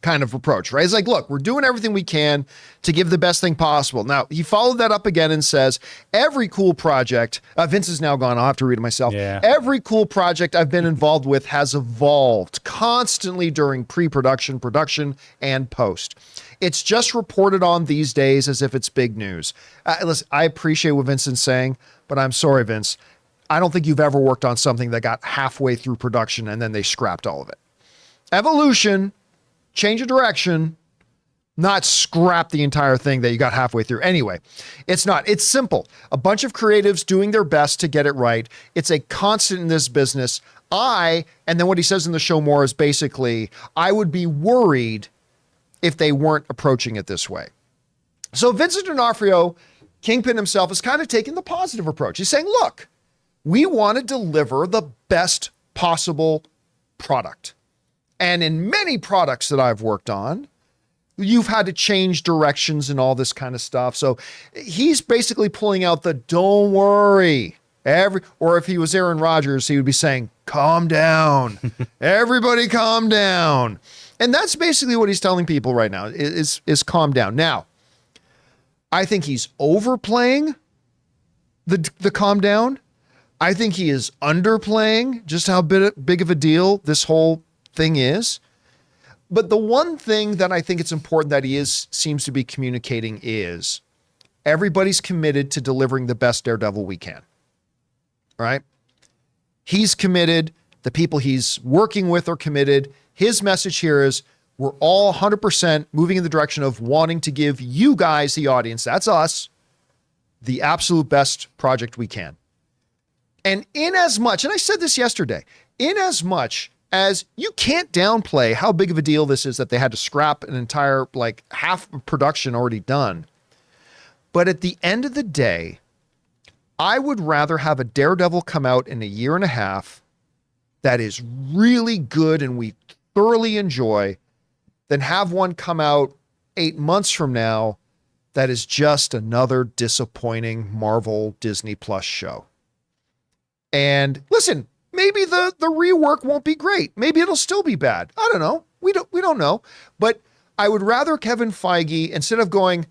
kind of approach, right? It's like, look, we're doing everything we can to give the best thing possible. Now, he followed that up again and says, every cool project, Vince is now gone, I'll have to read it myself. Yeah. Every cool project I've been involved with has evolved constantly during pre-production, production, and post. It's just reported on these days as if it's big news. Listen, I appreciate what Vincent's saying, but I'm sorry, Vince. I don't think you've ever worked on something that got halfway through production and then they scrapped all of it. Evolution, change of direction, not scrap the entire thing that you got halfway through. Anyway, it's not. It's simple. A bunch of creatives doing their best to get it right. It's a constant in this business. And then what he says in the show more is basically, I would be worried if they weren't approaching it this way. So Vincent D'Onofrio, Kingpin himself, is kind of taking the positive approach. He's saying, look, we want to deliver the best possible product. And in many products that I've worked on, you've had to change directions and all this kind of stuff. So he's basically pulling out the don't worry. Or if he was Aaron Rodgers, he would be saying, calm down. Everybody calm down. And that's basically what he's telling people right now is calm down. Now, I think he's overplaying the calm down. I think he is underplaying just how big of a deal this whole thing is. But the one thing that I think it's important that he seems to be communicating is everybody's committed to delivering the best Daredevil we can. Right? He's committed. The people he's working with are committed. His message here is we're all 100% moving in the direction of wanting to give you guys, the audience, that's us, the absolute best project we can. And in as much, and I said this yesterday, in as much as you can't downplay how big of a deal this is that they had to scrap an entire, like, half of production already done. But at the end of the day, I would rather have a Daredevil come out in a year and a half that is really good and we thoroughly enjoy than have one come out 8 months from now that is just another disappointing Marvel Disney Plus show. And listen, maybe the rework won't be great. Maybe it'll still be bad. I don't know. We don't know. But I would rather Kevin Feige, instead of going,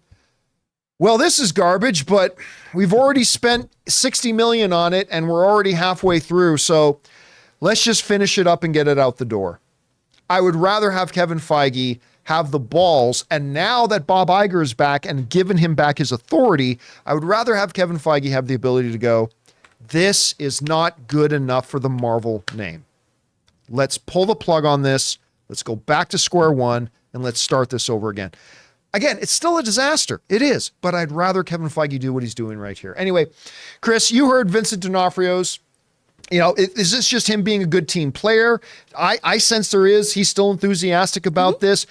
well, this is garbage, but we've already spent 60 million on it and we're already halfway through. So let's just finish it up and get it out the door. I would rather have Kevin Feige have the balls. And now that Bob Iger is back and given him back his authority, I would rather have Kevin Feige have the ability to go, this is not good enough for the Marvel name. Let's pull the plug on this. Let's go back to square one and let's start this over again. Again, it's still a disaster. It is, but I'd rather Kevin Feige do what he's doing right here. Anyway, Chris, you heard Vincent D'Onofrio's. Is this just him being a good team player? I sense there is. He's still enthusiastic about this.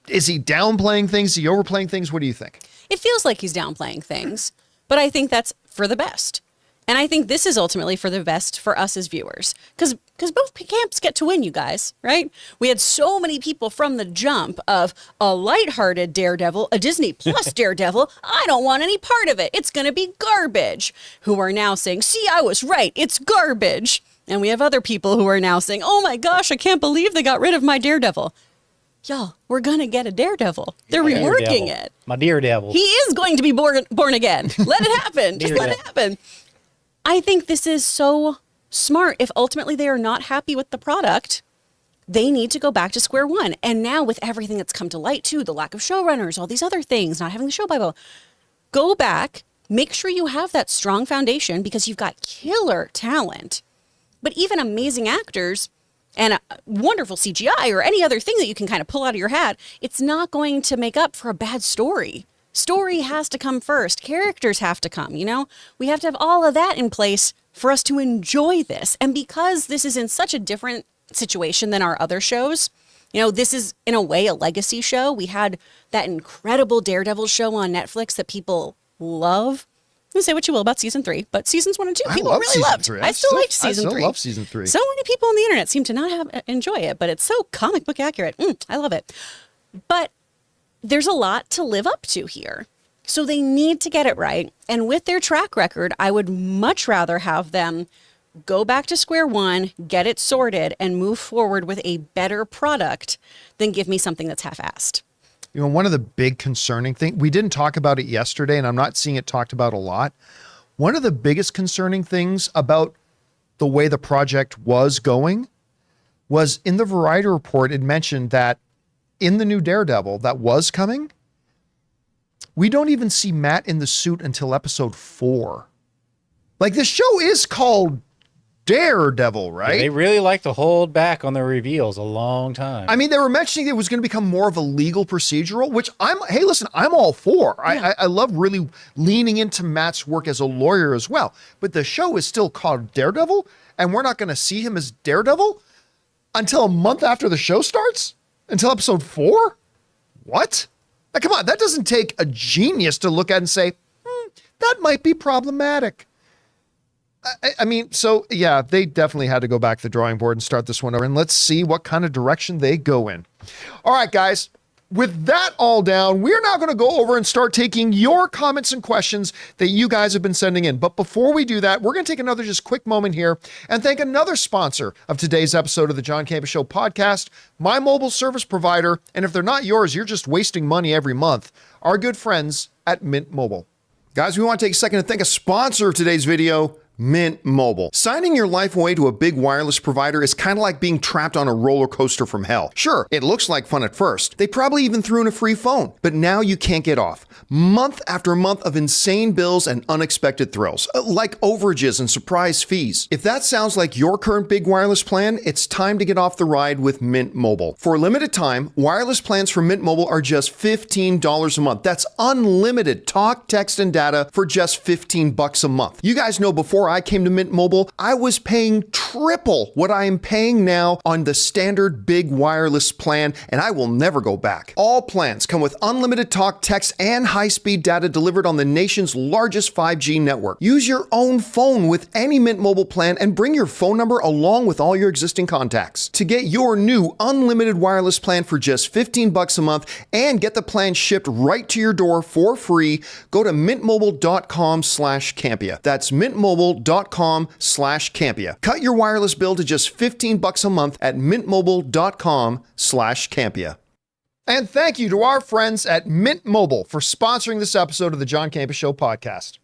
Is he downplaying things? Is he overplaying things? What do you think? It feels like he's downplaying things, but I think that's for the best. And I think this is ultimately for the best for us as viewers. Because both camps get to win, you guys, right? We had so many people from the jump of a lighthearted Daredevil, a Disney Plus Daredevil. I don't want any part of it. It's going to be garbage. Who are now saying, see, I was right. It's garbage. And we have other people who are now saying, oh my gosh, I can't believe they got rid of my Daredevil. Y'all, we're going to get a Daredevil. They're reworking it. My Daredevil. He is going to be born again. Let it happen. Just let it happen. I think this is so smart. If ultimately they are not happy with the product, they need to go back to square one. And now with everything that's come to light too, the lack of showrunners, all these other things, not having the show Bible, go back, make sure you have that strong foundation because you've got killer talent, but even amazing actors and a wonderful CGI or any other thing that you can kind of pull out of your hat. It's not going to make up for a bad story. Story has to come first. Characters have to come, We have to have all of that in place for us to enjoy this. And because this is in such a different situation than our other shows, this is in a way a legacy show. We had that incredible Daredevil show on Netflix that people love. You can say what you will about season 3, but seasons 1 and 2, people really loved. I still liked season 3. I love season 3. So many people on the internet seem to not enjoy it, but it's so comic book accurate. I love it. But there's a lot to live up to here. So they need to get it right. And with their track record, I would much rather have them go back to square one, get it sorted, and move forward with a better product than give me something that's half-assed. One of the big concerning things, we didn't talk about it yesterday, and I'm not seeing it talked about a lot. One of the biggest concerning things about the way the project was going was in the Variety report, it mentioned that in the new Daredevil that was coming, we don't even see Matt in the suit until episode 4. Like, the show is called Daredevil, right? Yeah, they really like to hold back on their reveals a long time. I mean, they were mentioning it was going to become more of a legal procedural, which I'm all for. Yeah. I love really leaning into Matt's work as a lawyer as well. But the show is still called Daredevil, and we're not going to see him as Daredevil until a month after the show starts? Until episode 4? What? Now, come on, that doesn't take a genius to look at and say, that might be problematic. I mean, so yeah, they definitely had to go back to the drawing board and start this one over, and let's see what kind of direction they go in. All right, guys. With that all down, we're now going to go over and start taking your comments and questions that you guys have been sending in. But before we do that, we're going to take another just quick moment here and thank another sponsor of today's episode of the John Campea Show podcast, my mobile service provider. And if they're not yours, you're just wasting money every month. Our good friends at Mint Mobile. Guys, we want to take a second to thank a sponsor of today's video, Mint Mobile. Signing your life away to a big wireless provider is kind of like being trapped on a roller coaster from hell. Sure, it looks like fun at first. They probably even threw in a free phone, but now you can't get off. Month after month of insane bills and unexpected thrills, like overages and surprise fees. If that sounds like your current big wireless plan, it's time to get off the ride with Mint Mobile. For a limited time, wireless plans from Mint Mobile are just $15 a month. That's unlimited talk, text, and data for just $15 a month. You guys know before I came to Mint Mobile, I was paying triple what I am paying now on the standard big wireless plan, and I will never go back. All plans come with unlimited talk, text, and high-speed data delivered on the nation's largest 5G network. Use your own phone with any Mint Mobile plan and bring your phone number along with all your existing contacts. To get your new unlimited wireless plan for just $15 a month and get the plan shipped right to your door for free, go to mintmobile.com/Campea. That's mintmobile.com/Campea. Cut your wireless bill to just $15 a month at mintmobile.com/Campea. And thank you to our friends at Mint Mobile for sponsoring this episode of the John Campea Show podcast.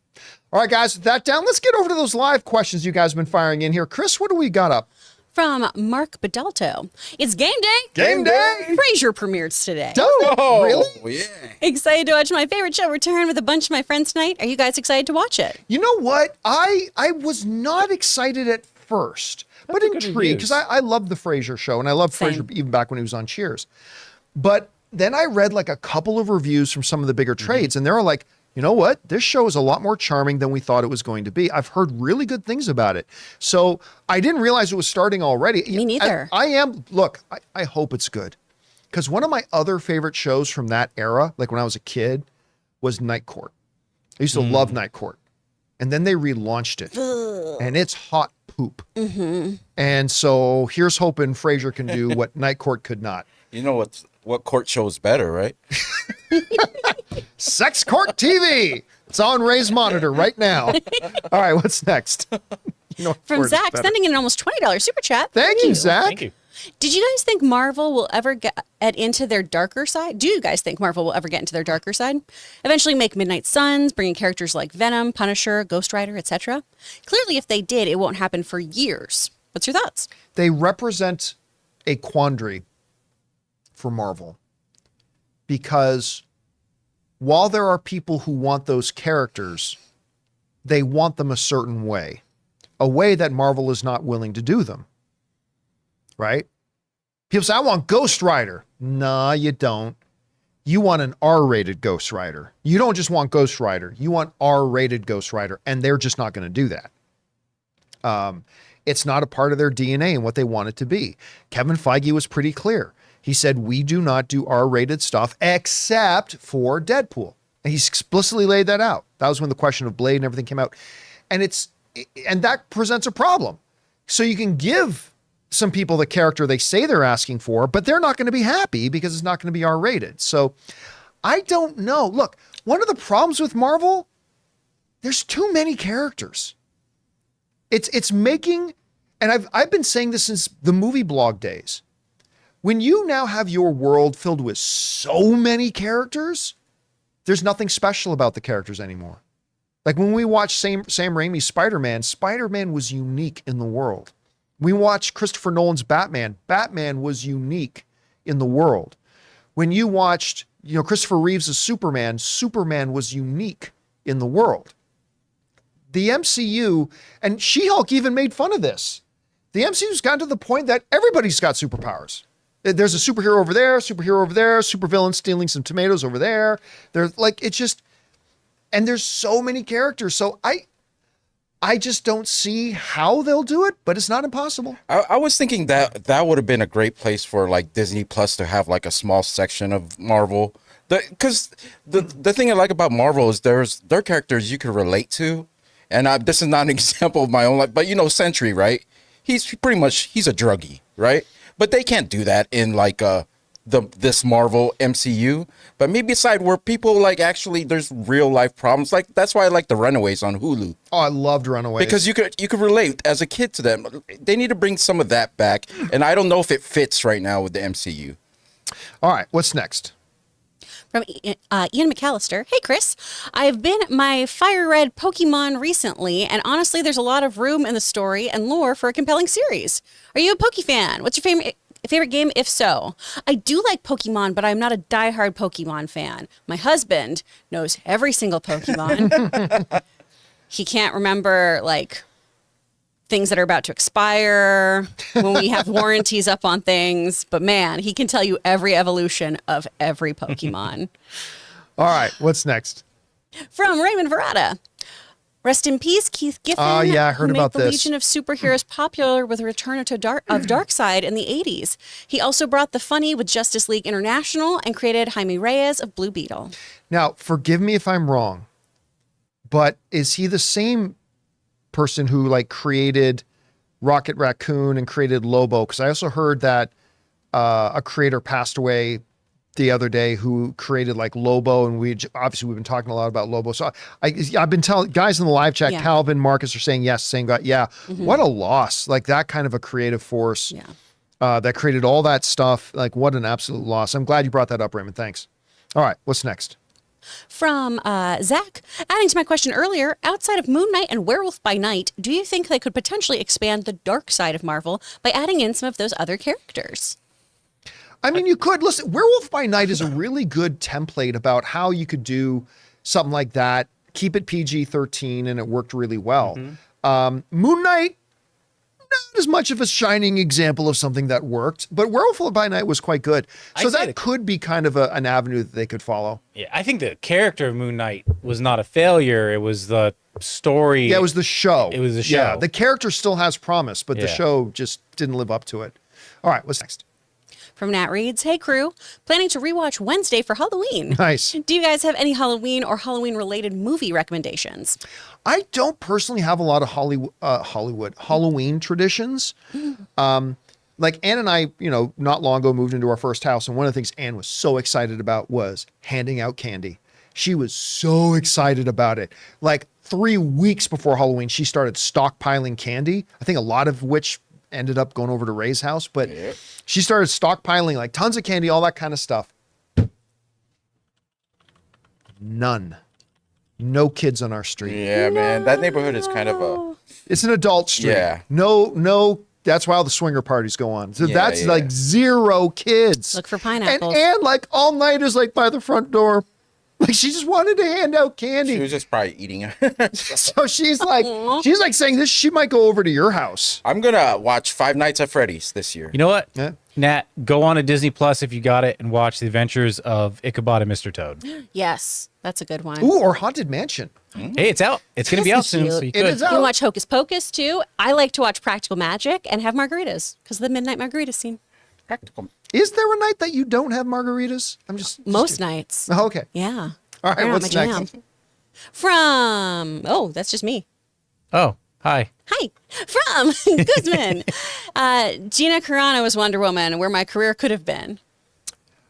All right, guys, with that down, let's get over to those live questions you guys have been firing in here. Chris, what do we got up? From Mark Badalto. It's game day. Game day. Frasier premieres today. Oh, really? Oh, yeah. Excited to watch my favorite show return with a bunch of my friends tonight. Are you guys excited to watch it? You know what? I was not excited at first, but That's good intrigued because reviews. I loved the Frasier show, and I loved Same. Frasier even back when he was on Cheers. But then I read like a couple of reviews from some of the bigger trades, and they were like, you know what? This show is a lot more charming than we thought it was going to be. I've heard really good things about it. So I didn't realize it was starting already. Me neither. I hope it's good. Because one of my other favorite shows from that era, like when I was a kid, was Night Court. I used to love Night Court. And then they relaunched it. And it's hot poop. And so here's hoping Frasier can do what Night Court could not. You know what court show is better, right? Sex Court TV. It's on Ray's monitor right now. All right, what's next? You know, From Court is Zach, better. sending in an almost $20 super chat. Thank you, Zach. Thank you. Did you guys think Marvel will ever get into their darker side? Do you guys think Marvel will ever get into their darker side? Eventually make Midnight Suns, bringing characters like Venom, Punisher, Ghost Rider, etc.? Clearly, if they did, it won't happen for years. What's your thoughts? They represent a quandary for Marvel because while there are people who want those characters, they want them a certain way, a way that Marvel is not willing to do them. Right? People say, I want Ghost Rider. Nah, you don't. You want an R-rated Ghost Rider. You don't just want Ghost Rider. You want R-rated Ghost Rider, and they're just not going to do that. It's not a part of their DNA and what they want it to be. Kevin Feige was pretty clear. He said, we do not do R-rated stuff except for Deadpool. And he explicitly laid that out. That was when the question of Blade and everything came out. And that presents a problem. So you can give some people the character they say they're asking for, but they're not going to be happy because it's not going to be R-rated. So I don't know. Look, one of the problems with Marvel, there's too many characters. It's making, and I've been saying this since the movie blog days. When you now have your world filled with so many characters, there's nothing special about the characters anymore. Like when we watched Sam Raimi's Spider-Man, Spider-Man was unique in the world. We watched Christopher Nolan's Batman, Batman was unique in the world. When you watched, Christopher Reeves' Superman, Superman was unique in the world. The MCU, and She-Hulk even made fun of this. The MCU's gotten to the point that everybody's got superpowers. There's a superhero over there, supervillain stealing some tomatoes over there. There's and there's so many characters. So I just don't see how they'll do it, but it's not impossible. I was thinking that would have been a great place for like Disney Plus to have like a small section of Marvel. Because the thing I like about Marvel is their characters you can relate to. And this is not an example of my own life, but Sentry, right? He's a druggie, right? But they can't do that in like this Marvel MCU. But maybe a side where people like actually there's real life problems. Like that's why I like the Runaways on Hulu. Oh, I loved Runaways. Because you could relate as a kid to them. They need to bring some of that back. And I don't know if it fits right now with the MCU. All right, what's next? From Ian McAllister. Hey, Chris. I've been my fire red Pokemon recently, and honestly, there's a lot of room in the story and lore for a compelling series. Are you a Poke fan? What's your favorite game, if so? I do like Pokemon, but I'm not a diehard Pokemon fan. My husband knows every single Pokemon. He can't remember, like, things that are about to expire, when we have warranties up on things. But man, he can tell you every evolution of every Pokemon. All right, what's next? From Raymond Verada. Rest in peace, Keith Giffen. Oh, yeah, I heard who made about the this. Legion of Superheroes popular with a return to Darkseid in the 80s. He also brought the funny with Justice League International and created Jaime Reyes of Blue Beetle. Now, forgive me if I'm wrong, but is he the same person who like created Rocket Raccoon and created Lobo? Because I also heard that a creator passed away the other day who created like Lobo, and we've been talking a lot about Lobo. So I've been telling guys in the live chat, Yeah. Calvin, Marcus are saying yes, saying God, yeah. What a loss! Like that kind of a creative force. Yeah. that created all that stuff. Like, what an absolute loss. I'm glad you brought that up, Raymond. Thanks. All right, what's next? From Zach, adding to my question earlier, outside of Moon Knight and Werewolf by Night, do you think they could potentially expand the dark side of Marvel by adding in some of those other characters? I mean, you could. Listen, Werewolf by Night is a really good template about how you could do something like that, keep it PG-13, and it worked really well. Moon Knight, not as much of a shining example of something that worked, but Werewolf by Night was quite good. So I'd say that could be kind of an avenue that they could follow. Yeah, I think the character of Moon Knight was not a failure. It was the story. Yeah, it was the show. It was the Yeah, show. the character still has promise, but the Yeah. show just didn't live up to it. All right, what's next? From Nat Reads, hey crew, planning to rewatch Wednesday for Halloween. Nice. Do you guys have any Halloween or Halloween-related movie recommendations? I don't personally have a lot of Halloween traditions. Like Ann and I, not long ago moved into our first house, and one of the things Ann was so excited about was handing out candy. She was so excited about it. Like 3 weeks before Halloween, she started stockpiling candy. I think a lot of which ended up going over to Ray's house, but she started stockpiling like tons of candy, all that kind of stuff. None. No kids on our street. Yeah, man. That neighborhood is kind of a. It's an adult street. Yeah. No. That's why all the swinger parties go on. So Yeah, that's yeah. like 0 kids. Look for pineapples. And like all night is like by the front door. Like she just wanted to hand out candy. She was just probably eating it. So she's like saying this. She might go over to your house. I'm gonna watch Five Nights at Freddy's this year. You know what? Yeah. Nat, go on to Disney Plus if you got it and watch The Adventures of Ichabod and Mr. Toad. Yes, that's a good one. Ooh, or Haunted Mansion. Hey, it's out. It's going to be out soon. So you It could. is You out. can watch Hocus Pocus too. I like to watch Practical Magic and have margaritas because of the midnight margarita scene. Practical. Is there a night that you don't have margaritas? I'm just Most nights. Oh, okay. Yeah. All right. They're What's my next? jam. That's just me. Oh, hi. Hi. From Guzman. Gina Carano as Wonder Woman, where my career could have been.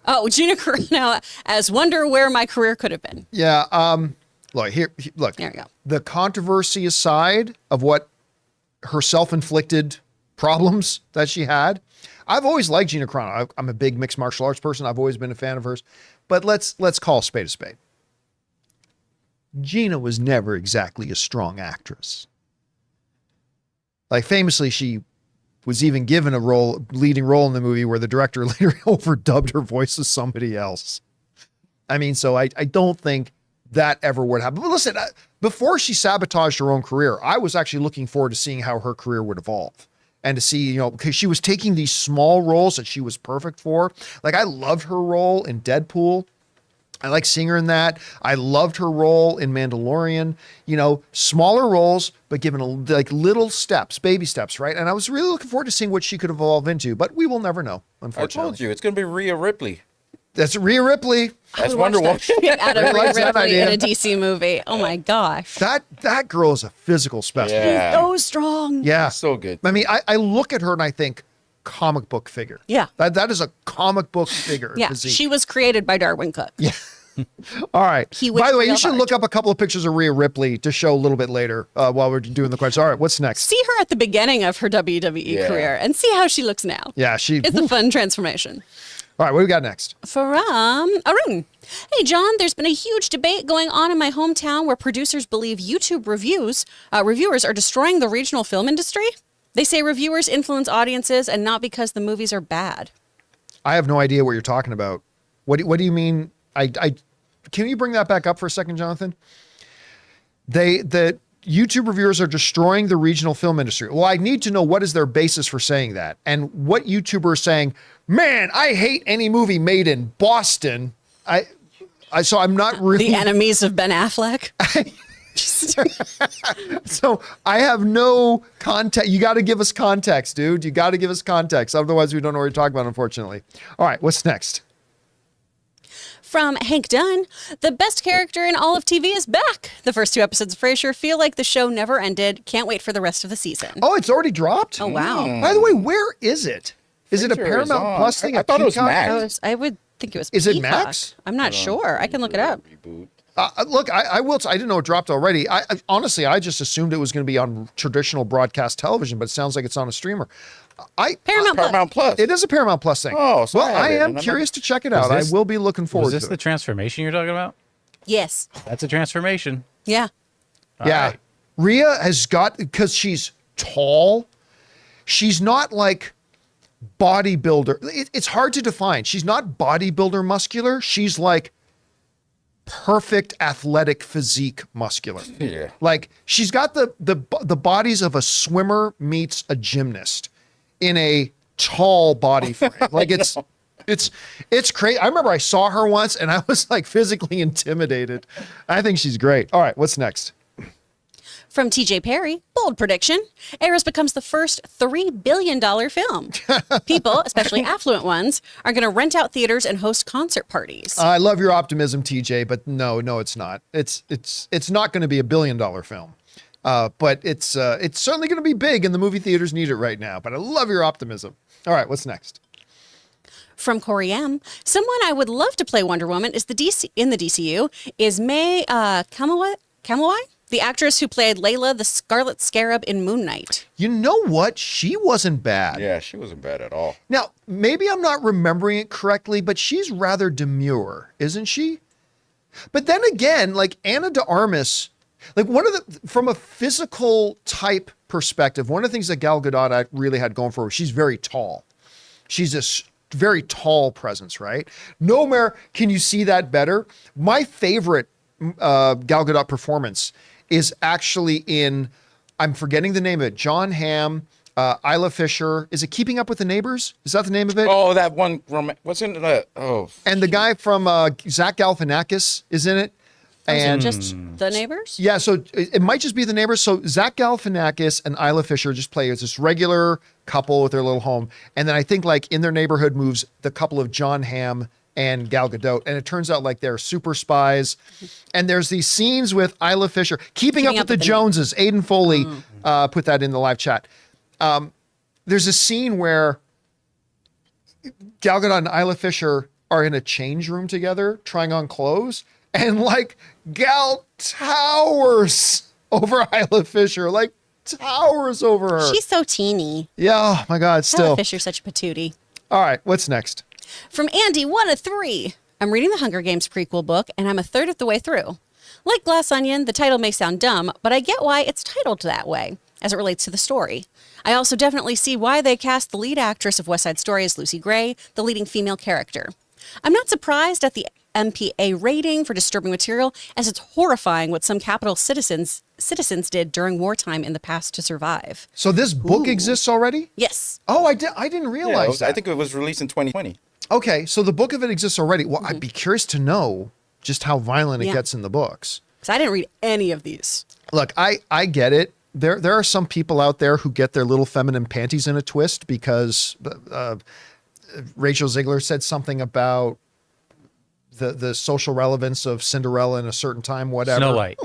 Oh, Gina Carano as Wonder, where my career could have been. Yeah. Look. Look. There we go. The controversy aside of what her self-inflicted problems that she had, I've always liked Gina Carano. I'm a big mixed martial arts person. I've always been a fan of hers. But let's call a spade a spade. Gina was never exactly a strong actress. Like famously, she was even given a leading role in the movie where the director later overdubbed her voice as somebody else. I mean, so I don't think that ever would happen. But listen, before she sabotaged her own career, I was actually looking forward to seeing how her career would evolve. And to see, because she was taking these small roles that she was perfect for. Like I loved her role in Deadpool. I like seeing her in that. I loved her role in Mandalorian, smaller roles, but given like little steps, baby steps, right? And I was really looking forward to seeing what she could evolve into, but we will never know, I unfortunately. told you it's gonna be Rhea Ripley. That's Rhea Ripley. That's Wonder Woman. Out of Rhea Rhea likes that Ripley in idea. a DC movie. Oh my gosh. That girl is a physical specimen. Yeah. So strong. Yeah. So good. I mean, I look at her and I think comic book figure. Yeah. That is a comic book figure. Yeah. physique. She was created by Darwin Cook. Yeah. All right. He was By the way, you real should hard. look up a couple of pictures of Rhea Ripley to show a little bit later while we're doing the questions. All right, what's next? See her at the beginning of her WWE Yeah. career and see how she looks now. Yeah, It's a fun transformation. All right, what do we got next? From Arun. Hey, John, there's been a huge debate going on in my hometown where producers believe YouTube reviewers are destroying the regional film industry. They say reviewers influence audiences and not because the movies are bad. I have no idea what you're talking about. What do you mean? Can you bring that back up for a second, Jonathan? The YouTube reviewers are destroying the regional film industry. Well, I need to know what is their basis for saying that. And what YouTuber is saying, man, I hate any movie made in Boston. So I'm not really... The enemies of Ben Affleck. So I have no context. You got to give us context, dude. You got to give us context. Otherwise, we don't know what you're talking about, unfortunately. All right, what's next? From Hank Dunn, the best character in all of TV is back. The first 2 episodes of Frasier feel like the show never ended. Can't wait for the rest of the season. Oh, it's already dropped? Oh, wow. By the way, where is it? Is it a Frasier is Paramount on. Plus thing? I a thought it was Peacock? Max. I would think it was Is it Peacock. Max? I'm not sure. I can look it up. Reboot. Look, I will. I didn't know it dropped already. Honestly, I just assumed it was going to be on traditional broadcast television, but it sounds like it's on a streamer. Paramount Plus. It is a Paramount Plus thing. Oh, so well, I am I'm curious to check it out. this- I will be looking forward Was this to the it. transformation you're talking about? Yes. That's a transformation. Yeah. Yeah. right. Rhea has got, because she's tall, she's not like bodybuilder. It's hard to define. She's not bodybuilder muscular. She's like perfect athletic physique muscular. Yeah. Like she's got the bodies of a swimmer meets a gymnast in a tall body frame. Like it's crazy. I remember I saw her once and I was like physically intimidated. I think she's great. All right, what's next? From TJ Perry, bold prediction. Eris becomes the first $3 billion film. People, especially affluent ones, are going to rent out theaters and host concert parties. I love your optimism, TJ, but no, it's not. It's not going to be a $1 billion film. But it's certainly going to be big and the movie theaters need it right now. But I love your optimism. All right, what's next? From Corey M, someone I would love to play Wonder Woman is in the DCU is May Kamawai, the actress who played Layla the Scarlet Scarab in Moon Knight. You know what? She wasn't bad. Yeah, she wasn't bad at all. Now, maybe I'm not remembering it correctly, but she's rather demure, isn't she? But then again, like Ana de Armas, like from a physical type perspective, one of the things that Gal Gadot I really had going for her, she's very tall. She's a very tall presence, right? Nowhere can you see that better. My favorite Gal Gadot performance is actually in, I'm forgetting the name of it, John Hamm, Isla Fisher. Is it Keeping Up with the Neighbors? Is that the name of it? Oh, that one. Wasn't it? And the guy from Zach Galifianakis is in it. And Just the neighbors? yeah, so it might just be the neighbors. So Zach Galifianakis and Isla Fisher just play as this regular couple with their little home. And then I think like in their neighborhood moves the couple of John Hamm and Gal Gadot. And it turns out like they're super spies. And there's these scenes with Isla Fisher, keeping up with the Joneses. Aiden Foley put that in the live chat. There's a scene where Gal Gadot and Isla Fisher are in a change room together trying on clothes. And like Gal towers over Isla Fisher, like towers over her. She's so teeny. Yeah, oh my God, still. Isla Fisher's such a patootie. All right, what's next? From Andy, 1 of 3. I'm reading the Hunger Games prequel book, and I'm a third of the way through. Like Glass Onion, the title may sound dumb, but I get why it's titled that way, as it relates to the story. I also definitely see why they cast the lead actress of West Side Story as Lucy Gray, the leading female character. I'm not surprised at the MPA rating for disturbing material, as it's horrifying what some Capitol citizens did during wartime in the past to survive. So this book exists already? Yes. Oh, I didn't realize that. I think it was released in 2020. Okay, so the book of it exists already. Well, I'd be curious to know just how violent it gets in the books. Because I didn't read any of these. Look, I get it. There are some people out there who get their little feminine panties in a twist because Rachel Ziegler said something about the social relevance of Cinderella in a certain time, whatever. Snow White,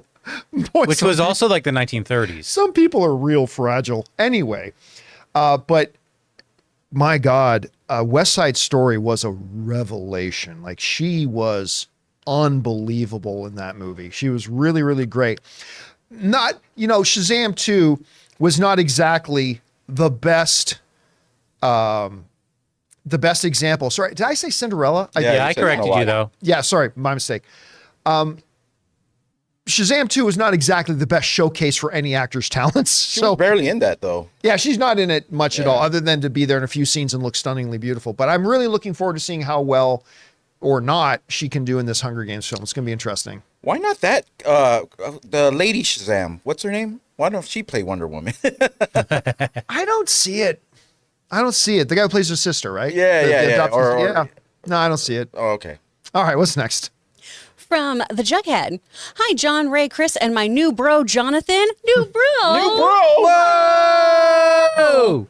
Boy, which was also like the 1930s. some people are real fragile. Anyway, but my God, West Side Story was a revelation. Like she was unbelievable in that movie. She was really, really great. Not, Shazam 2 was not exactly the best example. Sorry, did I say Cinderella? Yeah, I said corrected Snow you White. though. Yeah, sorry, my mistake. Shazam 2 is not exactly the best showcase for any actor's talents. She was barely in that though. Yeah, she's not in it much at all, other than to be there in a few scenes and look stunningly beautiful. But I'm really looking forward to seeing how well or not she can do in this Hunger Games film. It's going to be interesting. Why not that? The lady Shazam. What's her name? Why don't she play Wonder Woman? I don't see it. The guy who plays her sister, right? Yeah, The yeah. adopted sister. Or- yeah. No, I don't see it. Oh, okay. All right, what's next? From the Jughead. Hi, John, Ray, Chris, and my new bro, Jonathan. New bro. Whoa!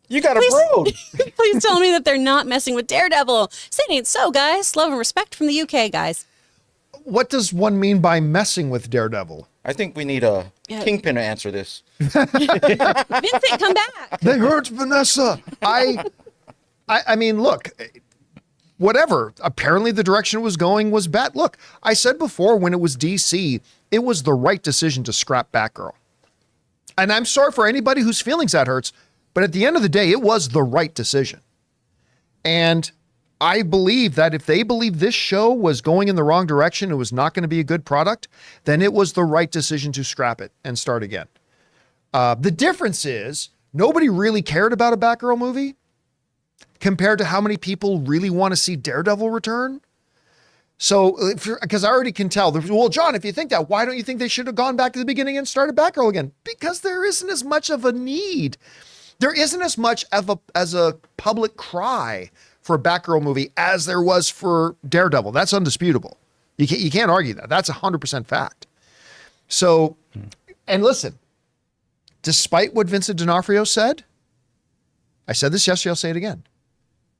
You got a bro. Please tell me that they're not messing with Daredevil. Say it ain't so, guys. Love and respect from the UK, guys. What does one mean by messing with Daredevil? I think we need a Kingpin to answer this. Vincent, come back. They hurt Vanessa. I mean, look, whatever. Apparently the direction it was going was bad. Look, I said before when it was DC, it was the right decision to scrap Batgirl. And I'm sorry for anybody whose feelings that hurts, But at the end of the day, it was the right decision. And I believe that if they believe this show was going in the wrong direction, it was not going to be a good product, then it was the right decision to scrap it and start again. The difference is nobody really cared about a Batgirl movie compared to how many people really want to see Daredevil return. So, because I already can tell, well, John, if you think that, why don't you think they should have gone back to the beginning and started Batgirl again? Because there isn't as much of a need. There isn't as much of as a public cry for a Batgirl movie as there was for Daredevil. That's undisputable. You can't argue that. That's 100% fact. So, and listen, despite what Vincent D'Onofrio said, I said this yesterday, I'll say it again.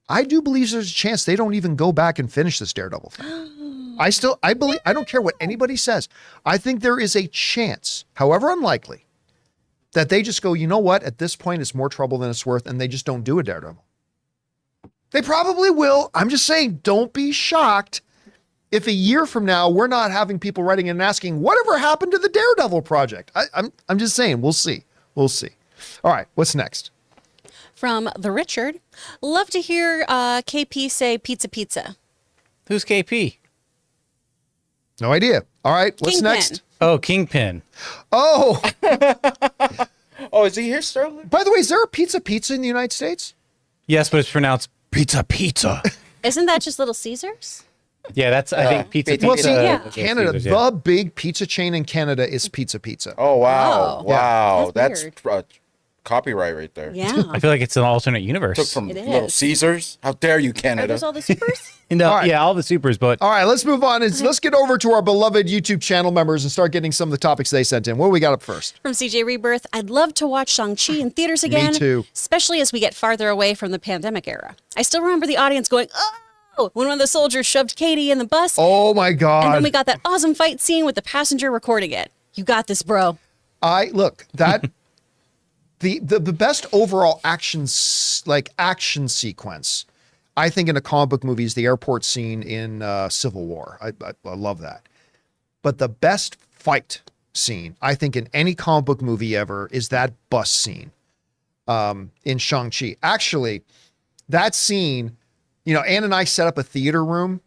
I do believe there's a chance they don't even go back and finish this Daredevil thing. I believe, I don't care what anybody says. I think there is a chance, however unlikely, that they just go, you know what? At this point, it's more trouble than it's worth. And they just don't do a Daredevil. They probably will. I'm just saying, don't be shocked if a year from now, we're not having people writing in and asking, whatever happened to the Daredevil project? I'm just saying, we'll see. We'll see. All right. What's next? From the Richard, love to hear KP say pizza. Who's KP? No idea. All right. What's Kingpin. next? Oh, Kingpin. Oh, Oh, is he here, Sterling? by the way, is there a pizza in the United States? Yes, but it's pronounced. Pizza. Isn't that just Little Caesars? Yeah, that's I think pizza. Well, pizza see, Yeah. is Canada, Caesars, yeah. the big pizza chain in Canada is Pizza. Oh, wow. Oh. Wow. That's That's copyright right there. Yeah. I feel like it's an alternate universe. Took from It Little is. Caesars. How dare you, Are Canada? those all the supers? No, All right. yeah, all the supers, but All right, let's move on. Let's get over to our beloved YouTube channel members and start getting some of the topics they sent in. What do we got up first? From CJ Rebirth, I'd love to watch Shang-Chi in theaters again. too. Especially as we get farther away from the pandemic era. I still remember the audience going, oh, when one of the soldiers shoved Katie in the bus. Oh my And God. then we got that awesome fight scene with the passenger recording it. You got this, bro. Look, that the best overall action sequence, I think, in a comic book movie is the airport scene in Civil War. I love that. But the best fight scene, I think, in any comic book movie ever is that bus scene in Shang-Chi. Actually, that scene, Ann and I set up a theater room,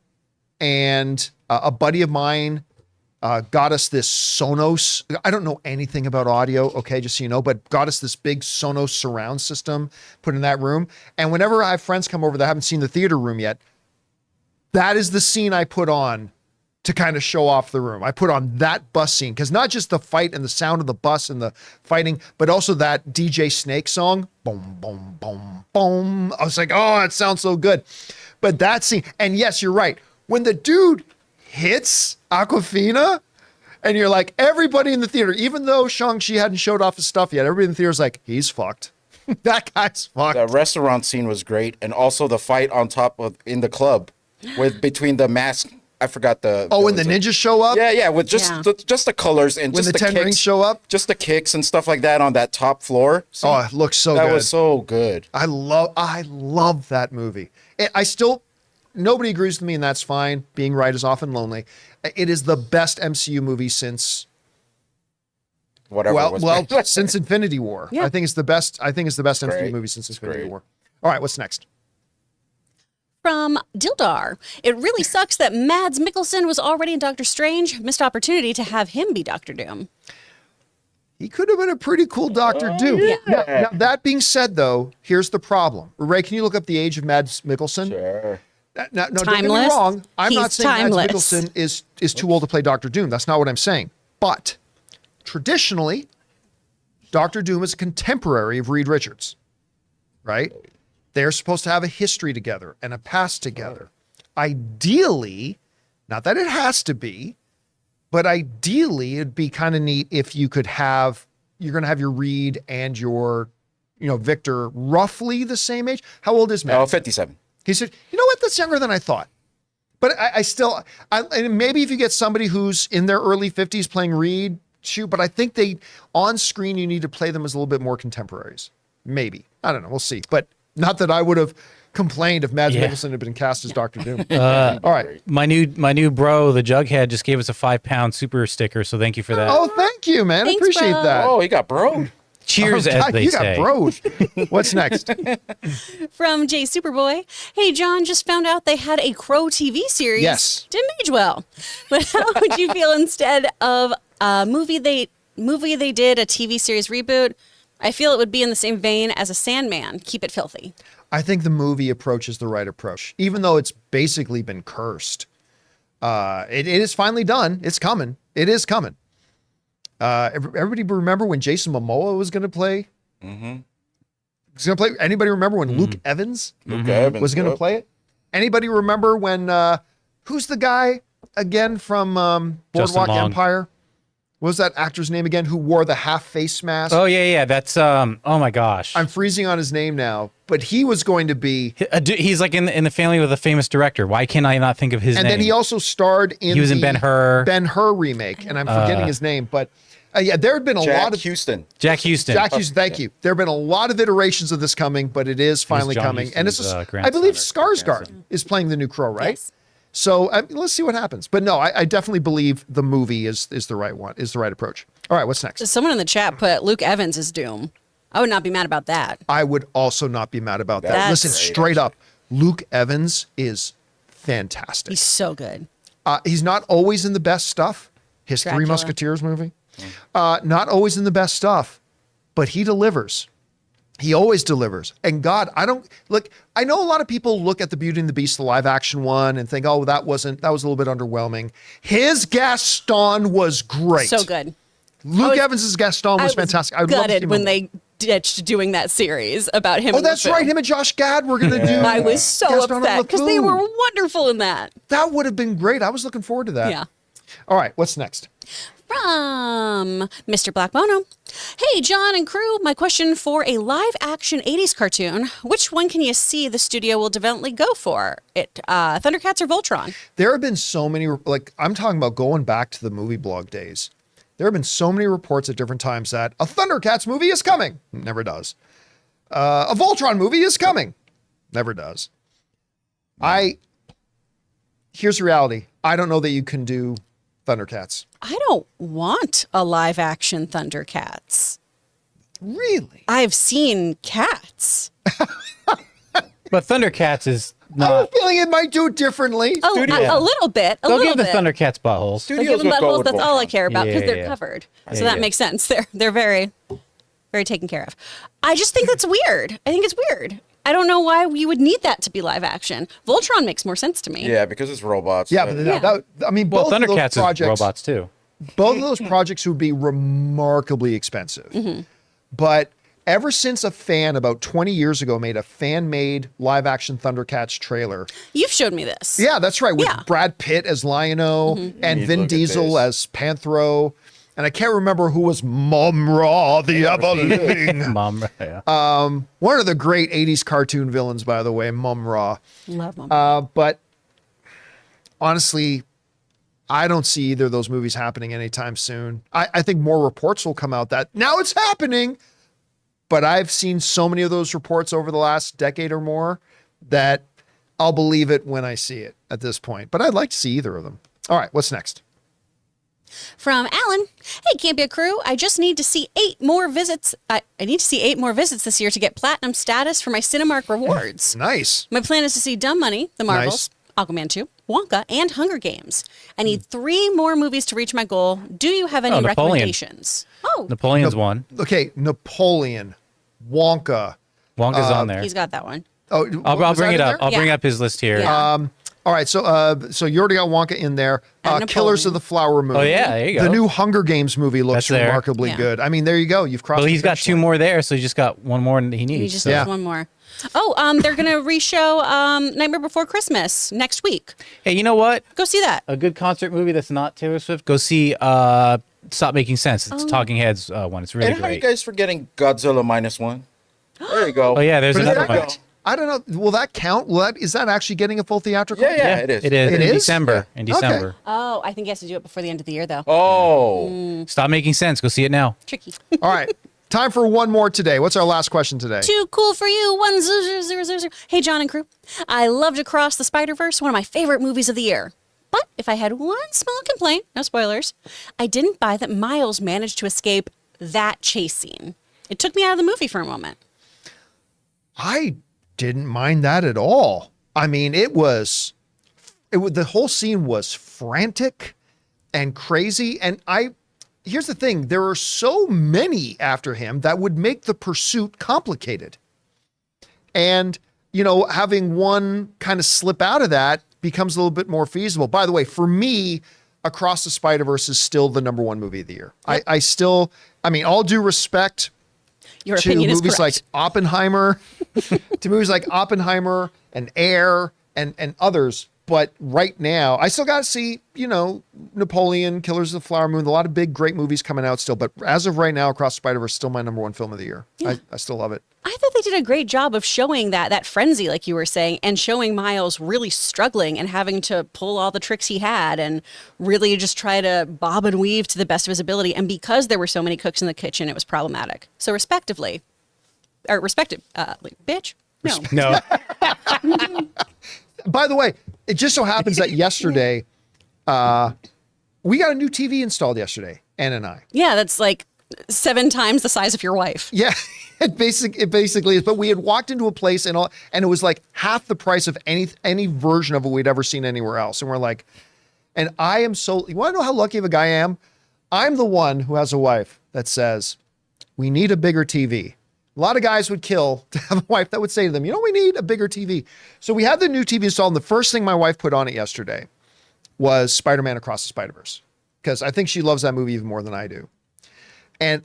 and a buddy of mine got us this Sonos. I don't know anything about audio, okay, just so you know, but got us this big Sonos surround system put in that room. And whenever I have friends come over that haven't seen the theater room yet, that is the scene I put on to kind of show off the room. I put on that bus scene because not just the fight and the sound of the bus and the fighting, but also that DJ Snake song. Boom, boom, boom, boom. I was like, oh, it sounds so good. But that scene, and yes, you're right. When the dude hits Aquafina, and you're like, everybody in the theater, even though Shang-Chi hadn't showed off his stuff yet, everybody in the theater is like, he's fucked. That guy's fucked. The restaurant scene was great, and also the fight on top of in the club with between the mask. I forgot the. When the ninjas show up? Yeah, with just Yeah. just the colors and When just the 10 kicks, rings show up? just the kicks and stuff like that on that top floor. See? Oh, it looks so that good. was so good. I love that movie. Nobody agrees with me, and that's fine. Being right is often lonely. It is the best MCU movie since Whatever. was made. since Infinity War. Yeah. I think it's the best MCU great. movie since Infinity great. War. All right, what's next? From Dildar, it really sucks that Mads Mikkelsen was already in Doctor Strange. Missed opportunity to have him be Doctor Doom. He could have been a pretty cool Doctor Doom. Now, that being said, though, here's the problem. Ray, can you look up the age of Mads Mikkelsen? Sure. No, don't get me Timeless. wrong. I'm not He's saying timeless. Mads Mikkelsen is too old to play Doctor Doom. That's not what I'm saying. But traditionally, Doctor Doom is a contemporary of Reed Richards, right? They're supposed to have a history together and a past together. Ideally, not that it has to be, but ideally it'd be kind of neat if you could have, you're going to have your Reed and your, Victor roughly the same age. How old is Matt? Oh, 57. He said, you know what? That's younger than I thought. But I still, and maybe if you get somebody who's in their early 50s playing Reed, shoot, but I think on screen, you need to play them as a little bit more contemporaries. Maybe. I don't know. We'll see. But not that I would have complained if Mads Mikkelsen had been cast as Dr. Doom. All right. my new bro, the Jughead, just gave us a 5-pound super sticker, so thank you for that. Oh, thank you, man. Thanks, I appreciate bro. that. Oh, he got bro. Cheers, as God, they you say. got bros. What's next? From Jay Superboy. Hey, John, just found out they had a Crow TV series. Yes. Didn't age well. But how would you feel instead of a movie they did a TV series reboot? I feel it would be in the same vein as a Sandman. Keep it filthy. I think the movie approach is the right approach, even though it's basically been cursed. It is finally done. It's coming. It is coming. Everybody remember when Jason Momoa was going to play? Mm-hmm. He's going to play. Anybody remember when Luke Evans was going to play it? Anybody remember when, who's the guy again from Boardwalk Empire? What was that actor's name again who wore the half face mask? Oh, yeah. That's, oh my gosh. I'm freezing on his name now, but he was going to be. He's like in the family with a famous director. Why can I not think of his name? And then he also starred in He was in the Ben-Hur remake, and I'm forgetting his name, but yeah, there had been a lot of Jack Houston. Thank you. There have been a lot of iterations of this coming, but it is finally John coming, and Huston's, I grandson believe or Skarsgård grandson. is playing the new Crow, right? Yes. So let's see what happens. But no, I definitely believe the movie is the right one, is the right approach. All right, what's next? Someone in the chat put Luke Evans as Doom. I would not be mad about that. I would also not be mad about that. That's Listen, great, straight up, Luke Evans is fantastic. He's so good. He's not always in the best stuff. His Three Dracula. Musketeers movie. Not always in the best stuff, but he delivers. He always delivers. And God, I know a lot of people look at the Beauty and the Beast, the live action one, and think, oh, that was a little bit underwhelming. His Gaston was great. So good. Luke Evans's Gaston was fantastic. I would love to see gutted him when in- they ditched doing that series about him. Oh, in the that's film. right. Him and Josh Gad were going to do. I was so Gaston and upset because they LeFou. were wonderful in that. That would have been great. I was looking forward to that. Yeah. All right, what's next? From Mr. Black Bono. Hey, John and crew, my question for a live action 80s cartoon. Which one can you see the studio will definitely go for? Thundercats or Voltron? There have been so many, I'm talking about going back to the movie blog days. There have been so many reports at different times that a Thundercats movie is coming. Never does. A Voltron movie is coming. Never does. Here's the reality. I don't know that you can do Thundercats. I don't want a live action Thundercats. Really? I've seen cats. But Thundercats is I have not. a feeling it might do it differently. Oh, Studio. a little bit. A Go little give the bit. Thundercats buttholes. They'll give them buttholes. That's all I care about because Yeah, they're yeah. covered. Yeah, So that yeah. makes sense. They're very, very taken care of. I just think that's weird. I think it's weird. I don't know why you would need that to be live action. Voltron makes more sense to me. Yeah, because it's robots. Yeah, but I mean, Well, both of those Thundercats projects, is robots too. both of those projects would be remarkably expensive. Mm-hmm. But ever since a fan about 20 years ago made a fan-made live-action Thundercats trailer. You've showed me this. Yeah, that's right. With Yeah. Brad Pitt as Lion-O and Look Vin at Diesel this. as Panthro. And I can't remember who was Mum-Ra, the ever-living. Mom, yeah. One of the great 80s cartoon villains, by the way, Mum-Ra. Love them. But honestly, I don't see either of those movies happening anytime soon. I think more reports will come out that now it's happening, but I've seen so many of those reports over the last decade or more that I'll believe it when I see it at this point. But I'd like to see either of them. All right, what's next? From Alan. Hey, Campea crew. I just need to see 8 more visits. I need to see 8 more visits this year to get platinum status for my Cinemark rewards. Nice. My plan is to see Dumb Money, The Marvels, Aquaman 2, Wonka, and Hunger Games. I need 3 more movies to reach my goal. Do you have any Napoleon. recommendations? Oh, Napoleon's one. Okay, Napoleon, Wonka. Wonka's on there. he's got that one. Oh, I'll was bring that it in up. there? I'll bring Yeah. up his list here. Yeah. All right, so you already got Wonka in there. And Killers of Napoleon. the Flower Moon. Oh, yeah, there you go. The new Hunger Games movie looks That's there. remarkably Yeah. good. I mean, there you go. You've crossed. Well, the he's got finish 2 line. more there, so he just got 1 more than he needs. He just so. has Yeah. one more. Oh, they're going to reshow Nightmare Before Christmas next week. Hey, you know what? Go see that. A good concert movie that's not Taylor Swift. Go see Stop Making Sense. Oh. It's Talking Heads one. It's really And how are you great. guys forgetting Godzilla -1? There you go. Oh yeah, there's But another is that- one. I don't know. Will that count? Is that actually getting a full theatrical? Yeah, it is. It is. It in is? December. In Okay. December. Oh, I think he has to do it before the end of the year, though. Oh, Stop Making Sense. Go see it now. Tricky. All right. Time for one more today. What's our last question today? Too cool for you. 10000. Hey, John and crew. I loved Across the Spider-Verse, one of my favorite movies of the year. But if I had one small complaint, no spoilers, I didn't buy that Miles managed to escape that chase scene. It took me out of the movie for a moment. I didn't mind that at all. I mean, the whole scene was frantic and crazy. And here's the thing, there are so many after him that would make the pursuit complicated. And, having one kind of slip out of that becomes a little bit more feasible. By the way, for me, Across the Spider-Verse is still the number one movie of the year. Yep. I mean, all due respect Your to opinion is movies like correct. Oppenheimer, and Air and others. But right now, I still got to see, Napoleon, Killers of the Flower Moon, a lot of big, great movies coming out still. But as of right now, Across the Spider-Verse is still my number one film of the year. Yeah. I still love it. I thought they did a great job of showing that frenzy, like you were saying, and showing Miles really struggling and having to pull all the tricks he had and really just try to bob and weave to the best of his ability. And because there were so many cooks in the kitchen, it was problematic. So respectively, bitch, no. No. By the way, it just so happens that yesterday, we got a new TV installed yesterday, Ann and I. Yeah, that's like 7 times the size of your wife. Yeah, it basically is. But we had walked into a place and it was like half the price of any version of it we'd ever seen anywhere else. And we're like, and I am so, you want to know how lucky of a guy I am? I'm the one who has a wife that says, we need a bigger TV. A lot of guys would kill to have a wife that would say to them, we need a bigger TV. So we had the new TV installed. And the first thing my wife put on it yesterday was Spider-Man Across the Spider-Verse, because I think she loves that movie even more than I do. And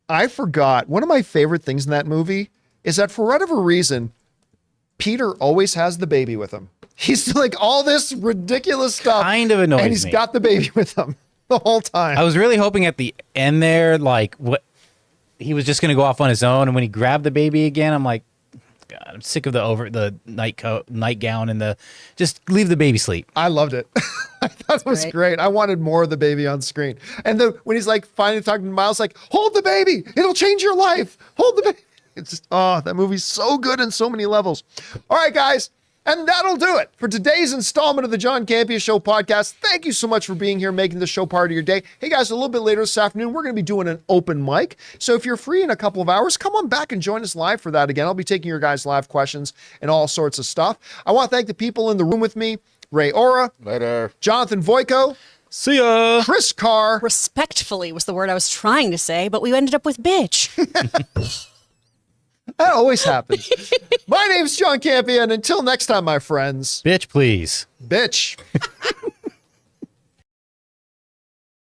I forgot, one of my favorite things in that movie is that for whatever reason, Peter always has the baby with him. He's like all this ridiculous stuff. Kind of annoys and he's me. got the baby with him the whole time. I was really hoping at the end there, like, what he was just going to go off on his own. And when he grabbed the baby again, I'm like, God, I'm sick of the nightgown and just leave the baby sleep. I loved it. I thought it was great. I wanted more of the baby on screen. And when he's like finally talking to Miles, like, hold the baby. It'll change your life. Hold the baby. It's just, that movie's so good in so many levels. All right, guys. And that'll do it for today's installment of the John Campea Show podcast. Thank you so much for being here, making the show part of your day. Hey, guys, a little bit later this afternoon, we're going to be doing an open mic. So if you're free in a couple of hours, come on back and join us live for that again. I'll be taking your guys' live questions and all sorts of stuff. I want to thank the people in the room with me, Ray Ora, Later. Jonathan Voico, See ya. Chris Carr. Respectfully was the word I was trying to say, but we ended up with bitch. That always happens. My name's John Campea, and until next time, my friends, Bitch, please. bitch.